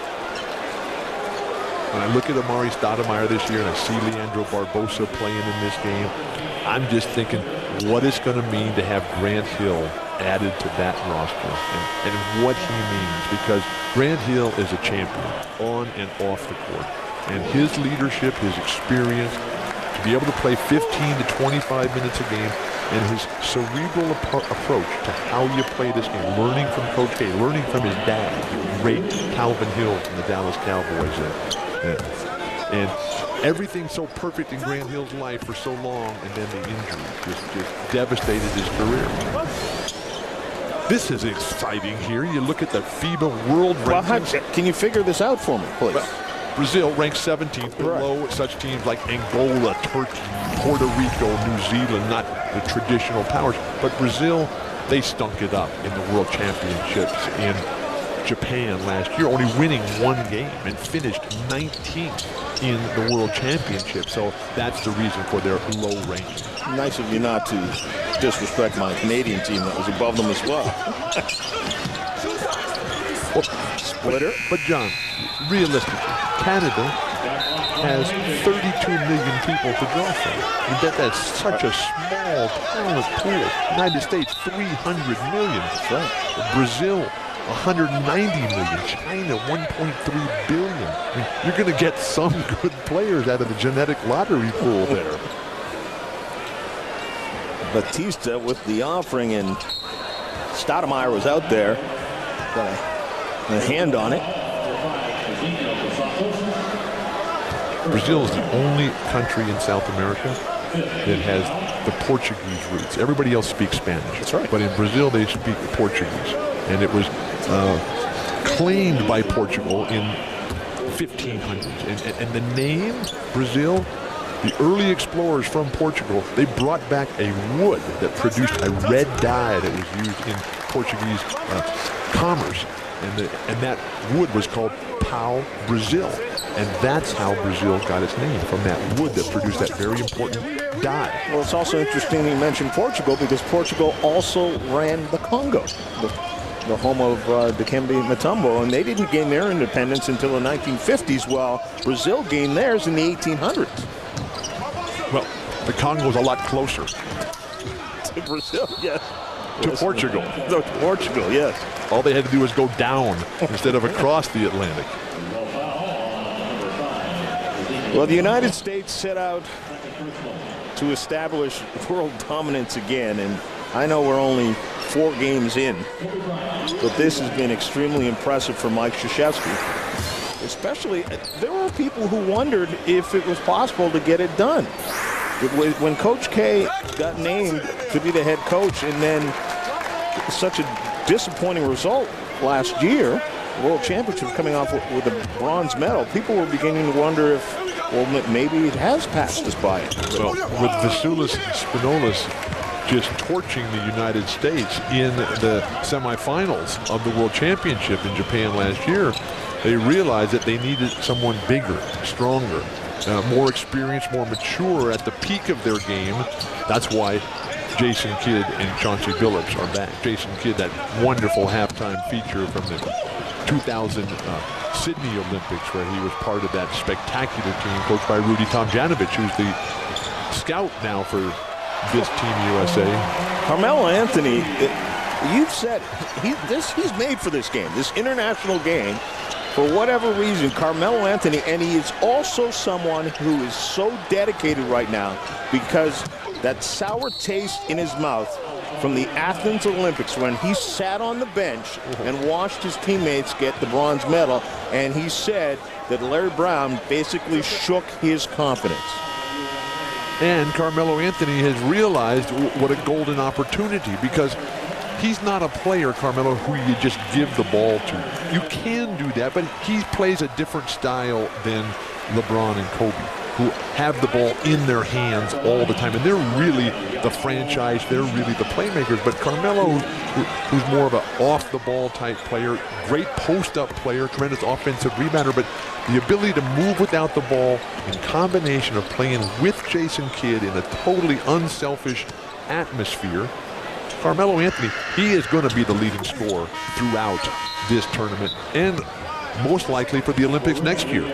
When I look at Amari Stoudemire this year and I see Leandro Barbossa playing in this game, I'm just thinking what it's going to mean to have Grant Hill added to that roster and what he means, because Grant Hill is a champion on and off the court. And his leadership, his experience, to be able to play 15 to 25 minutes a game, and his cerebral approach to how you play this game, learning from Coach K, learning from his dad, great Calvin Hill from the Dallas Cowboys. And everything so perfect in Grant Hill's life for so long, and then the injury just devastated his career. This is exciting here. You look at the FIBA World Rankings. Well, can you figure this out for me, please? Well, Brazil ranks 17th, below such teams like Angola, Turkey, Puerto Rico, New Zealand, not the traditional powers. But Brazil, they stunk it up in the World Championships in Japan last year, only winning 1 game and finished 19th in the World Championship. So that's the reason for their low ranking. Nice of you not to disrespect my Canadian team that was above them as well. Splitter. But John, realistically, Canada has 32 million people to draw from. I bet that's such a small talent pool. United States, 300 million. Brazil, 190 million. China, 1.3 billion. I mean, you're going to get some good players out of the genetic lottery pool there. Batista with the offering, and Stoudemire was out there. Got a hand on it. Brazil is the only country in South America that has the Portuguese roots. Everybody else speaks Spanish. That's right. But in Brazil, they speak Portuguese. And it was claimed by Portugal in 1500s. And the name Brazil, the early explorers from Portugal, they brought back a wood that produced a red dye that was used in Portuguese commerce. And that wood was called pau Brazil. And that's how Brazil got its name, from that wood that produced that very important dye. Well, it's also interesting you mentioned Portugal, because Portugal also ran the Congo, the home of Dikembe Mutombo, and they didn't gain their independence until the 1950s, while Brazil gained theirs in the 1800s. Well, the Congo was a lot closer. To Brazil, yes. To Portugal. To Portugal, yes. All they had to do was go down instead of across the Atlantic. Well, the United States set out to establish world dominance again, and I know we're only 4 games in, but this has been extremely impressive for Mike Krzyzewski. Especially, there were people who wondered if it was possible to get it done. When Coach K got named to be the head coach, and then such a disappointing result last year, World Championship coming off with a bronze medal, people were beginning to wonder if, well, maybe it has passed us by. Well, with Vasilis and Spinolas just torching the United States in the semifinals of the World Championship in Japan last year, they realized that they needed someone bigger, stronger, more experienced, more mature at the peak of their game. That's why Jason Kidd and Chauncey Billups are back. Jason Kidd, that wonderful halftime feature from the 2000 Sydney Olympics, where he was part of that spectacular team coached by Rudy Tomjanovich, who's the scout now for this Team USA. Carmelo Anthony, you've said he's made for this game, this international game. For whatever reason, Carmelo Anthony, and he is also someone who is so dedicated right now, because that sour taste in his mouth from the Athens Olympics, when he sat on the bench and watched his teammates get the bronze medal, and he said that Larry Brown basically shook his confidence. And Carmelo Anthony has realized what a golden opportunity, because he's not a player, Carmelo, who you just give the ball to. You can do that, but he plays a different style than LeBron and Kobe, who have the ball in their hands all the time. And they're really the franchise. They're really the playmakers. But Carmelo, who's more of an off-the-ball type player, great post-up player, tremendous offensive rebounder, but the ability to move without the ball in combination of playing with Jason Kidd in a totally unselfish atmosphere, Carmelo Anthony, he is going to be the leading scorer throughout this tournament and most likely for the Olympics next year.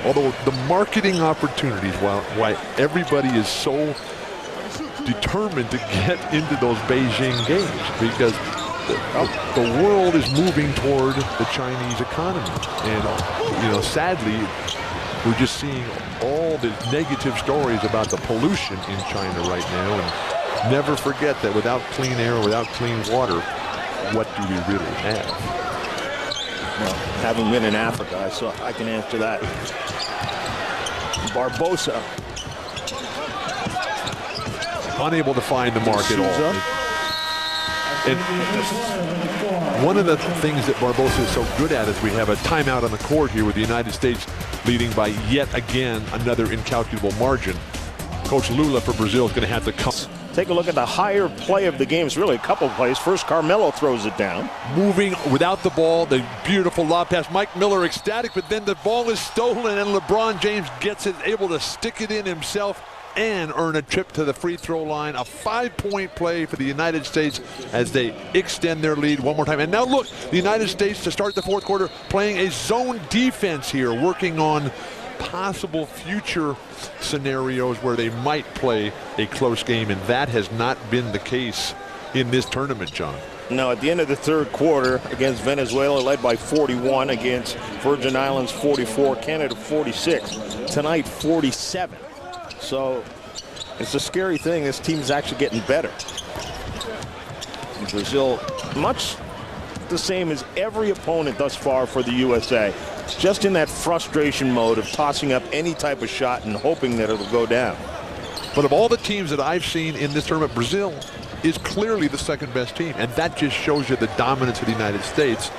Although the marketing opportunities, why everybody is so determined to get into those Beijing games, because the world is moving toward the Chinese economy. And, sadly, we're just seeing all the negative stories about the pollution in China right now. And never forget that without clean air, without clean water, what do we really have? Well, having been in Africa, so I can answer that. Barbossa. Unable to find the mark at all. And one of the things that Barbossa is so good at is we have a timeout on the court here with the United States leading by yet again another incalculable margin. Coach Lula for Brazil is going to have to come. Take a look at the higher play of the game. It's really a couple plays. First, Carmelo throws it down. Moving without the ball, the beautiful lob pass. Mike Miller ecstatic, but then the ball is stolen, and LeBron James gets it, able to stick it in himself and earn a trip to the free throw line. A 5-point play for the United States as they extend their lead one more time. And now look, the United States to start the fourth quarter playing a zone defense here, working on possible future scenarios where they might play a close game, and that has not been the case in this tournament, John. No, at the end of the third quarter against Venezuela, led by 41, against Virgin Islands 44, Canada 46, tonight 47. So it's a scary thing. This team is actually getting better. Brazil, much the same as every opponent thus far for the USA, just in that frustration mode of tossing up any type of shot and hoping that it'll go down. But of all the teams that I've seen in this tournament, Brazil is clearly the second best team, and that just shows you the dominance of the United States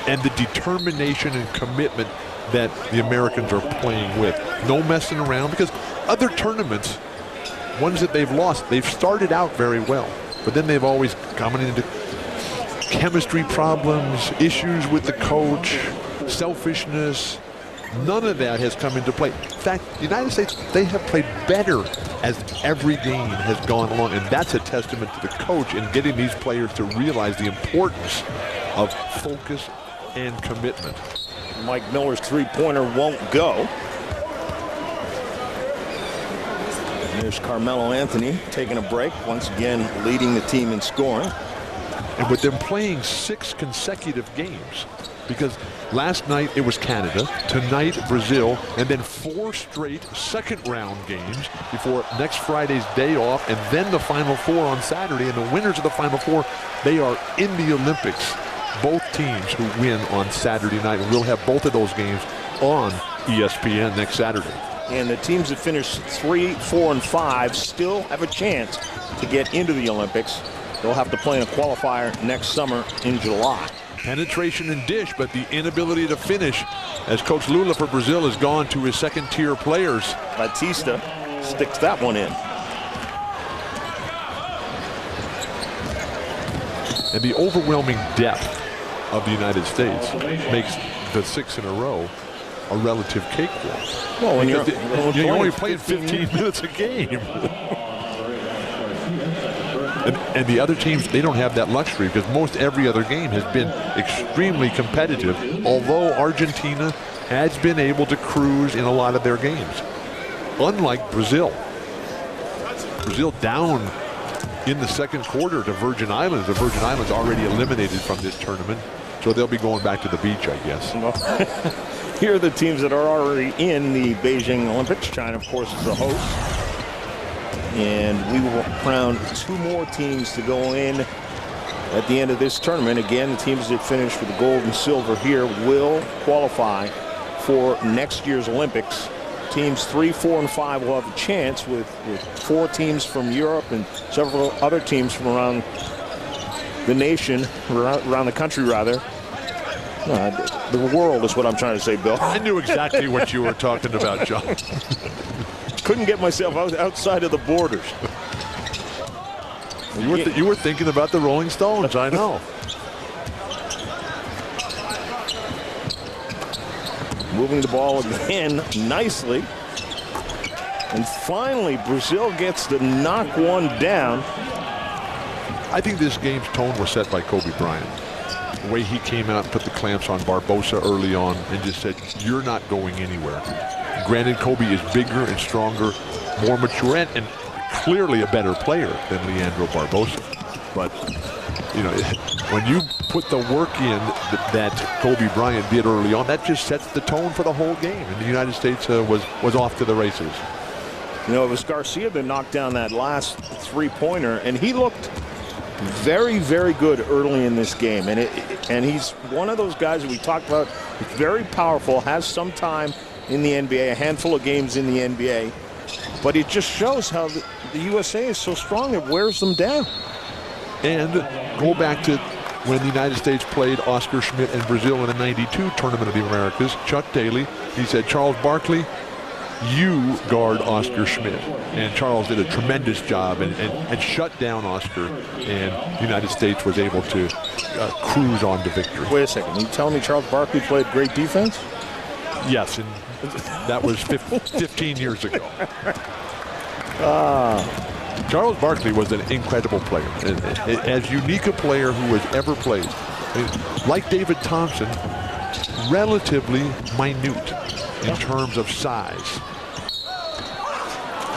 and the determination and commitment that the Americans are playing with. No messing around, because other tournaments, ones that they've lost, they've started out very well, but then they've always come into chemistry problems, issues with the coach, selfishness. None of that has come into play. In fact, the United States, they have played better as every game has gone along, and that's a testament to the coach in getting these players to realize the importance of focus and commitment. Mike Miller's three-pointer won't go. There's Carmelo Anthony taking a break, once again leading the team in scoring. And with them playing 6 consecutive games, because last night it was Canada, tonight Brazil, and then 4 straight second-round games before next Friday's day off, and then the Final Four on Saturday. And the winners of the Final Four, they are in the Olympics. Both teams who win on Saturday night, and we'll have both of those games on ESPN next Saturday. And the teams that finish 3, 4, and 5 still have a chance to get into the Olympics. They'll have to play in a qualifier next summer in July. Penetration and dish, but the inability to finish, as Coach Lula for Brazil has gone to his second-tier players. Batista sticks that one in. And the overwhelming depth of the United States makes the 6 in a row a relative cakewalk. Well, when you're only playing playing 15 minutes a game. And the other teams, they don't have that luxury, because most every other game has been extremely competitive, although Argentina has been able to cruise in a lot of their games. Unlike Brazil. Brazil down in the second quarter to Virgin Islands. The Virgin Islands already eliminated from this tournament, so they'll be going back to the beach, I guess. Here are the teams that are already in the Beijing Olympics. China, of course, is the host. And we will crown 2 more teams to go in at the end of this tournament. Again, the teams that finish with the gold and silver here will qualify for next year's Olympics. Teams 3, 4, and 5 will have a chance, with 4 teams from Europe and several other teams from around the nation, around the country, rather. The world is what I'm trying to say, Bill. I knew exactly what you were talking about, John. Couldn't get myself outside of the borders. You were thinking about the Rolling Stones, I know. Moving the ball again nicely. And finally, Brazil gets to knock one down. I think this game's tone was set by Kobe Bryant. The way he came out and put the clamps on Barbossa early on and just said, "You're not going anywhere." Granted, Kobe is bigger and stronger, more mature, and clearly a better player than Leandro Barbossa. But, you know, when you put the work in that Kobe Bryant did early on, that just sets the tone for the whole game. And the United States was off to the races. You know, it was Garcia that knocked down that last three-pointer, and he looked very, very good early in this game. And he's one of those guys that we talked about. He's very powerful, has some time in the NBA, a handful of games in the NBA. But it just shows how the USA is so strong, it wears them down. And go back to when the United States played Oscar Schmidt and Brazil in the '92 Tournament of the Americas. Chuck Daly, he said, "Charles Barkley, you guard Oscar Schmidt." And Charles did a tremendous job and shut down Oscar, and the United States was able to cruise on to victory. Wait a second, you telling me Charles Barkley played great defense? Yes, and that was 15 years ago. Charles Barkley was an incredible player, as unique a player who has ever played. Like David Thompson, relatively minute. in terms of size.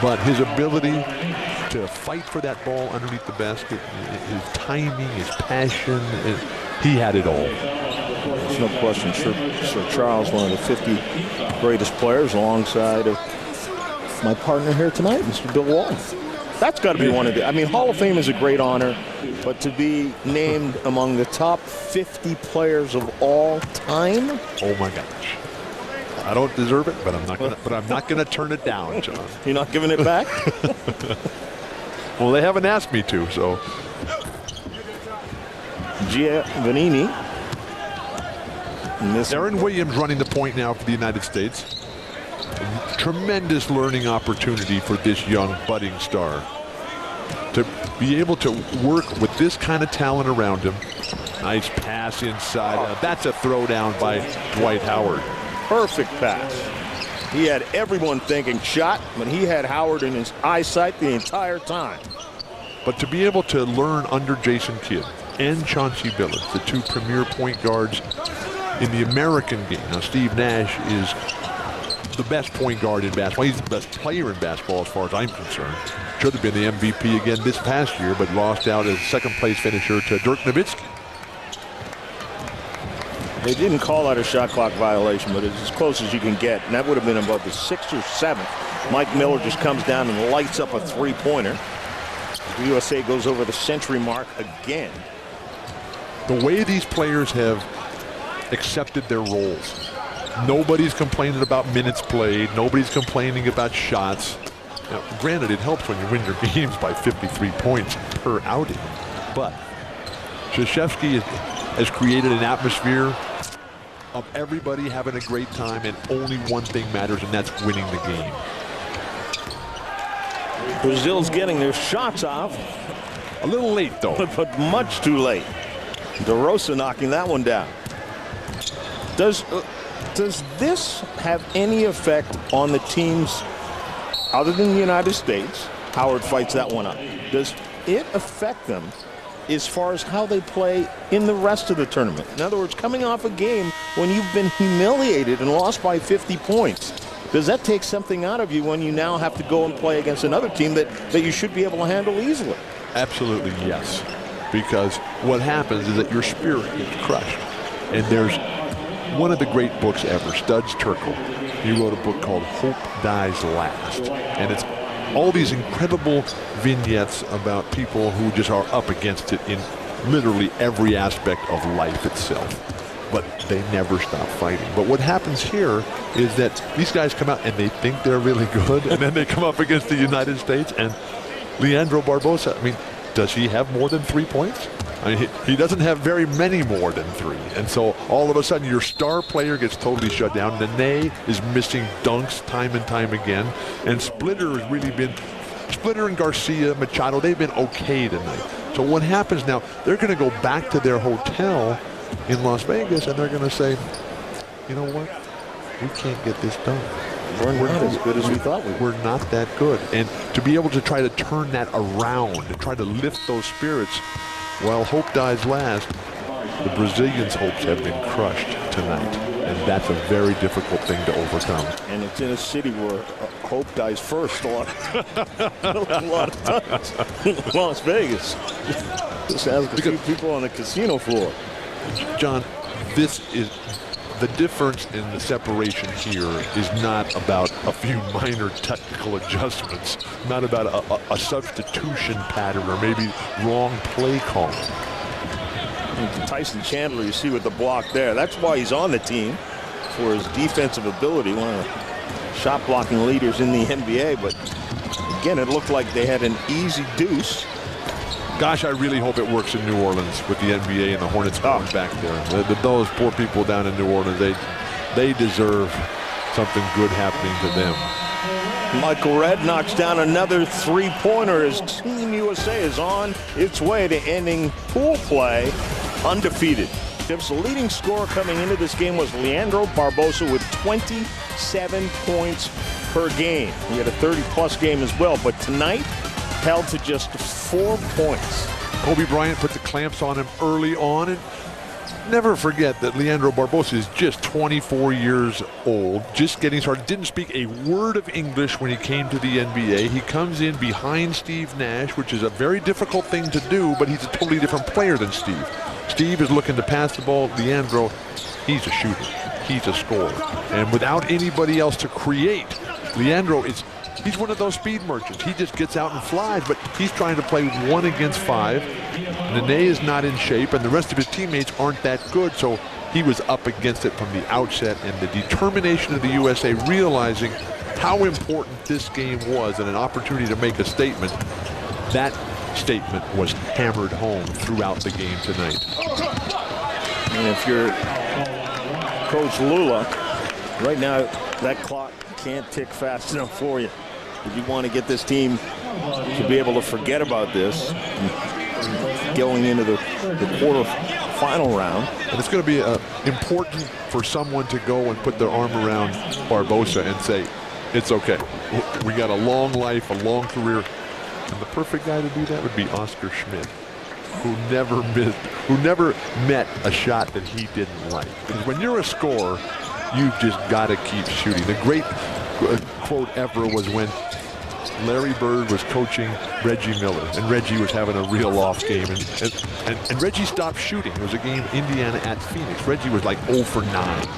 But his ability to fight for that ball underneath the basket, his timing, his passion, he had it all. There's no question. Sir Charles, one of the 50 greatest players, alongside of my partner here tonight, Mr. Bill Walton. That's got to be one of the. I mean, Hall of Fame is a great honor, but to be named among the top 50 players of all time. Oh my gosh! I don't deserve it, but I'm not gonna. But I'm not gonna turn it down, John. You're not giving it back? Well, they haven't asked me to, so. Giovannini. Aaron Williams running the point now for the United States. Tremendous learning opportunity for this young budding star. To be able to work with this kind of talent around him. Nice pass inside. That's a throwdown by Dwight Howard. Perfect pass. He had everyone thinking shot, but he had Howard in his eyesight the entire time. But to be able to learn under Jason Kidd and Chauncey Billups, the two premier point guards in the American game. Now, Steve Nash is the best point guard in basketball. He's the best player in basketball as far as I'm concerned. Should have been the MVP again this past year, but lost out as second-place finisher to Dirk Nowitzki. They didn't call that a shot clock violation, but it's as close as you can get, and that would have been about the 6th or 7th. Mike Miller just comes down and lights up a three-pointer. The USA goes over the century mark again. The way these players have accepted their roles. Nobody's complaining about minutes played. Nobody's complaining about shots. Now, granted, it helps when you win your games by 53 points per outing. But Krzyzewski has created an atmosphere of everybody having a great time, and only one thing matters, and that's winning the game. Brazil's getting their shots off. A little late, though. But much too late. DeRosa knocking that one down. Does this have any effect on the teams other than the United States? Howard fights that one up. Does it affect them as far as how they play in the rest of the tournament? In other words, coming off a game when you've been humiliated and lost by 50 points, does that take something out of you when you now have to go and play against another team that you should be able to handle easily? Absolutely, yes. Because what happens is that your spirit gets crushed. And there's one of the great books ever, Studs Terkel. He wrote a book called Hope Dies Last. And it's all these incredible vignettes about people who just are up against it in literally every aspect of life itself. But they never stop fighting. But what happens here is that these guys come out and they think they're really good, and then they come up against the United States, and Leandro Barbossa, I mean, does he have more than 3 points? I mean, he doesn't have very many more than 3. And so all of a sudden your star player gets totally shut down. Nene is missing dunks time and time again. And Splitter has really been, Splitter and Garcia, Machado, they've been okay tonight. So what happens now, they're going to go back to their hotel in Las Vegas and they're going to say, you know what, we can't get this done. We're not as good as we thought we were. We're not that good. And to be able to try to turn that around and try to lift those spirits while hope dies last, the Brazilians' hopes have been crushed tonight. And that's a very difficult thing to overcome. And it's in a city where hope dies first a lot of times. Las Vegas. Just ask a few people on the casino floor. John, this is the difference in the separation here is not about a few minor technical adjustments, not about a substitution pattern or maybe wrong play calling. Tyson Chandler, you see with the block there, that's why he's on the team, for his defensive ability, one of the shot blocking leaders in the NBA. But again, it looked like they had an easy deuce. Gosh, I really hope it works in New Orleans with the NBA and the Hornets going back there. Those poor people down in New Orleans, they deserve something good happening to them. Michael Redd knocks down another three-pointer as Team USA is on its way to ending pool play undefeated. The leading scorer coming into this game was Leandro Barbossa with 27 points per game. He had a 30-plus game as well, but tonight held to just 4 points. Kobe Bryant put the clamps on him early on, and never forget that Leandro Barbossa is just 24 years old, just getting started, didn't speak a word of English when he came to the NBA. He comes in behind Steve Nash, which is a very difficult thing to do, but he's a totally different player than Steve. Steve is looking to pass the ball. Leandro, he's a shooter. He's a scorer. And without anybody else to create, Leandro he's one of those speed merchants. He just gets out and flies, but he's trying to play 1 against 5. Nene is not in shape, and the rest of his teammates aren't that good, so he was up against it from the outset, and the determination of the USA realizing how important this game was and an opportunity to make a statement, that statement was hammered home throughout the game tonight. And if you're Coach Lula, right now that clock can't tick fast enough for you. If you want to get this team to be able to forget about this going into the quarter-final round. And it's going to be important for someone to go and put their arm around Barbossa and say, it's okay. We got a long life, a long career. And the perfect guy to do that would be Oscar Schmidt, who never met a shot that he didn't like. Because when you're a scorer, you've just got to keep shooting. The great quote ever was when Larry Bird was coaching Reggie Miller, and Reggie was having a real off game, and Reggie stopped shooting. It was a game Indiana at Phoenix. Reggie was like 0 for 9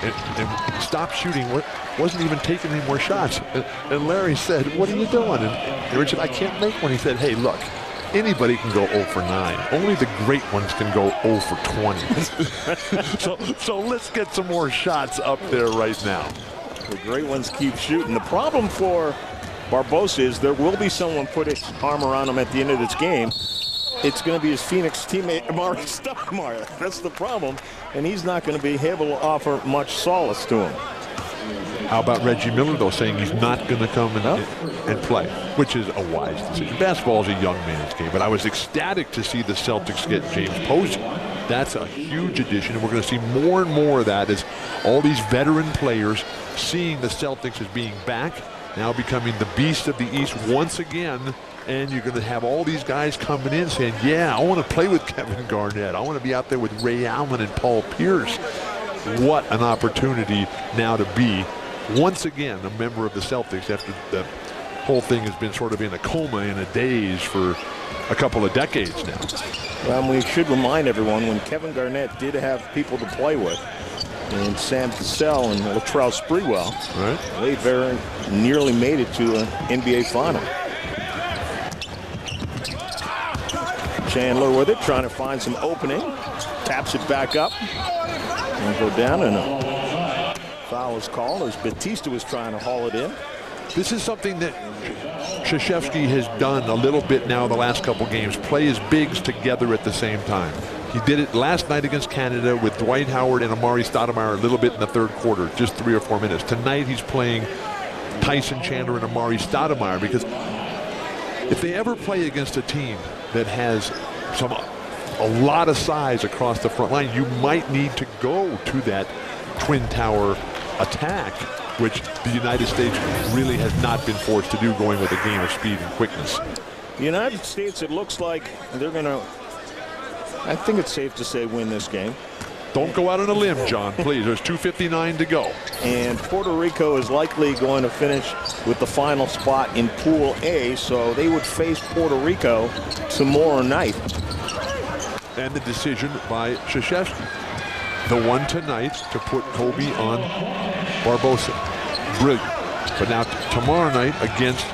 and stopped shooting. Wasn't even taking any more shots. And Larry said, "What are you doing?" And Reggie said, "I can't make one." He said, "Hey, look, anybody can go 0 for 9. Only the great ones can go 0 for 20. so let's get some more shots up there right now." The great ones keep shooting. The problem for Barbossa is there will be someone put his arm around him at the end of this game. It's going to be his Phoenix teammate, Amari Stoudemire. That's the problem, and he's not going to be able to offer much solace to him. How about Reggie Miller, though, saying he's not going to come and play, which is a wise decision. Basketball is a young man's game, but I was ecstatic to see the Celtics get James Posey. That's a huge addition, and we're going to see more and more of that as all these veteran players seeing the Celtics as being back, now becoming the beast of the East once again, and you're going to have all these guys coming in saying, yeah, I want to play with Kevin Garnett. I want to be out there with Ray Allen and Paul Pierce. What an opportunity now to be, once again, a member of the Celtics after the whole thing has been sort of in a coma, in a daze for a couple of decades now. Well, we should remind everyone when Kevin Garnett did have people to play with, and Sam Cassell and Latrell Sprewell, right, they very nearly made it to an NBA final. Chandler with it, trying to find some opening, taps it back up, and go down, and a foul is called as Batista was trying to haul it in. This is something that Krzyzewski has done a little bit now the last couple games, play his bigs together at the same time. He did it last night against Canada with Dwight Howard and Amari Stoudemire a little bit in the third quarter, just 3 or 4 minutes. Tonight he's playing Tyson Chandler and Amari Stoudemire, because if they ever play against a team that has a lot of size across the front line, you might need to go to that twin tower attack, which the United States really has not been forced to do, going with a game of speed and quickness. The United States, it looks like they're going to, I think it's safe to say, win this game. Don't go out on a limb, John, please. There's 2:59 to go. And Puerto Rico is likely going to finish with the final spot in Pool A, so they would face Puerto Rico tomorrow night. And the decision by Krzyzewski, the one tonight to put Kobe on Barbossa. Brilliant. But now tomorrow night against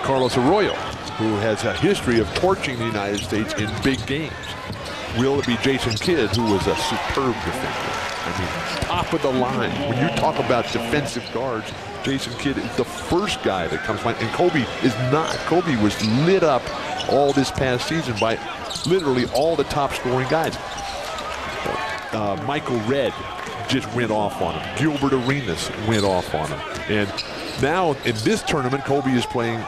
Carlos Arroyo, who has a history of torching the United States in big games. Will it be Jason Kidd, who was a superb defender? I mean, top of the line. When you talk about defensive guards, Jason Kidd is the first guy that comes to mind, and Kobe is not. Kobe was lit up all this past season by literally all the top scoring guys. Michael Redd just went off on him. Gilbert Arenas went off on him. And now in this tournament, Kobe is playing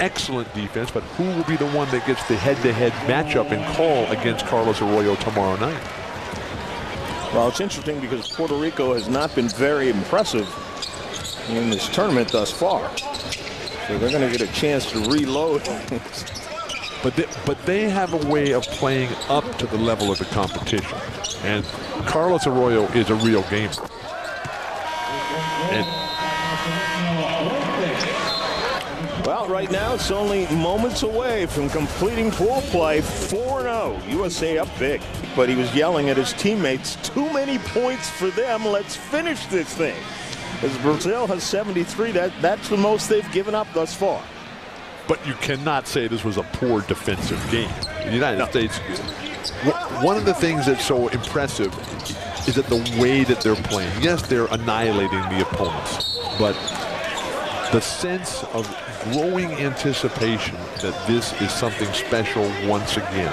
excellent defense, but who will be the one that gets the head-to-head matchup and call against Carlos Arroyo tomorrow night? Well, it's interesting because Puerto Rico has not been very impressive in this tournament thus far. So they're going to get a chance to reload But they have a way of playing up to the level of the competition. And Carlos Arroyo is a real gamer. And well, right now it's only moments away from completing pool play. 4-0. USA up big. But he was yelling at his teammates, too many points for them. Let's finish this thing. As Brazil has 73, that's the most they've given up thus far. But you cannot say this was a poor defensive game. The United States, one of the things that's so impressive is that the way that they're playing. Yes, they're annihilating the opponents, but the sense of growing anticipation that this is something special once again.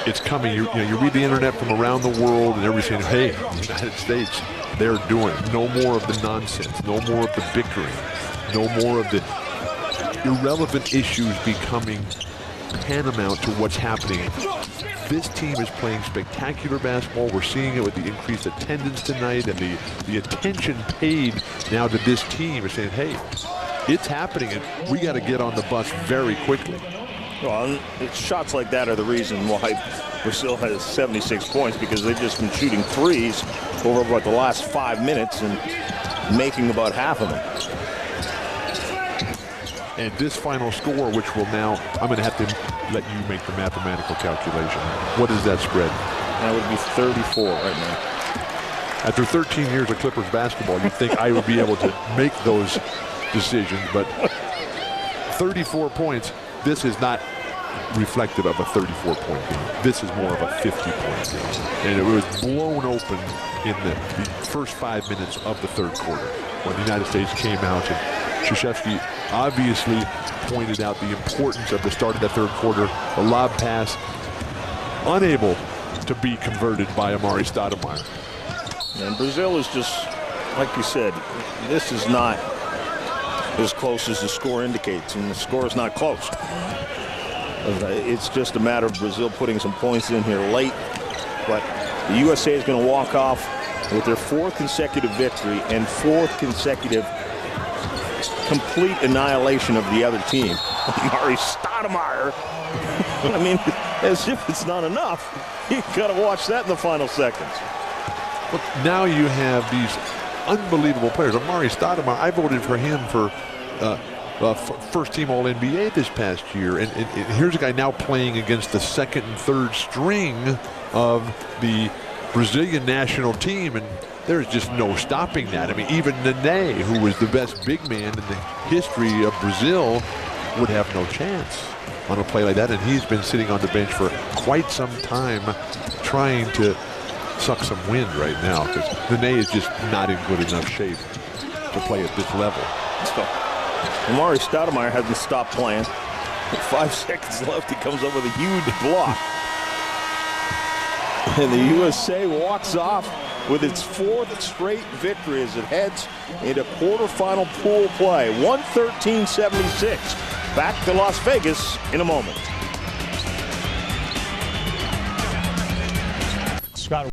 It's coming. You read the internet from around the world, and everybody's saying, "Hey, the United States, they're doing it. No more of the nonsense. No more of the bickering. No more of the irrelevant issues becoming paramount to what's happening." This team is playing spectacular basketball. We're seeing it with the increased attendance tonight, and the attention paid now to this team is saying, "Hey, it's happening, and we got to get on the bus very quickly." Well, shots like that are the reason why Brazil has 76 points, because they've just been shooting threes over about the last 5 minutes and making about half of them. And this final score, which will now, I'm going to have to let you make the mathematical calculation. What is that spread? That would be 34 right now. After 13 years of Clippers basketball, you'd think I would be able to make those decisions, but 34 points, this is not reflective of a 34-point game. This is more of a 50-point game. And it was blown open in the first 5 minutes of the third quarter when the United States came out, and Krzyzewski obviously pointed out the importance of the start of the third quarter. The lob pass unable to be converted by Amari Stoudemire. And Brazil is just, like you said, this is not as close as the score indicates, and the score is not close. It's just a matter of Brazil putting some points in here late, but the USA is going to walk off with their 4th consecutive victory and 4th consecutive complete annihilation of the other team. Amari Stoudemire. I mean, as if it's not enough. You got to watch that in the final seconds. Well, now you have these unbelievable players. Amari Stoudemire, I voted for him for first-team All-NBA this past year, and here's a guy now playing against the second and third string of the Brazilian national team, and there's just no stopping that. I mean, even Nene, who was the best big man in the history of Brazil, would have no chance on a play like that, and he's been sitting on the bench for quite some time trying to suck some wind right now, because Nene is just not in good enough shape to play at this level. So, Amari Stoudemire hasn't stopped playing. With 5 seconds left, he comes up with a huge block. And the USA walks off with its 4th straight victory as it heads into quarterfinal pool play. 113-76. Back to Las Vegas in a moment.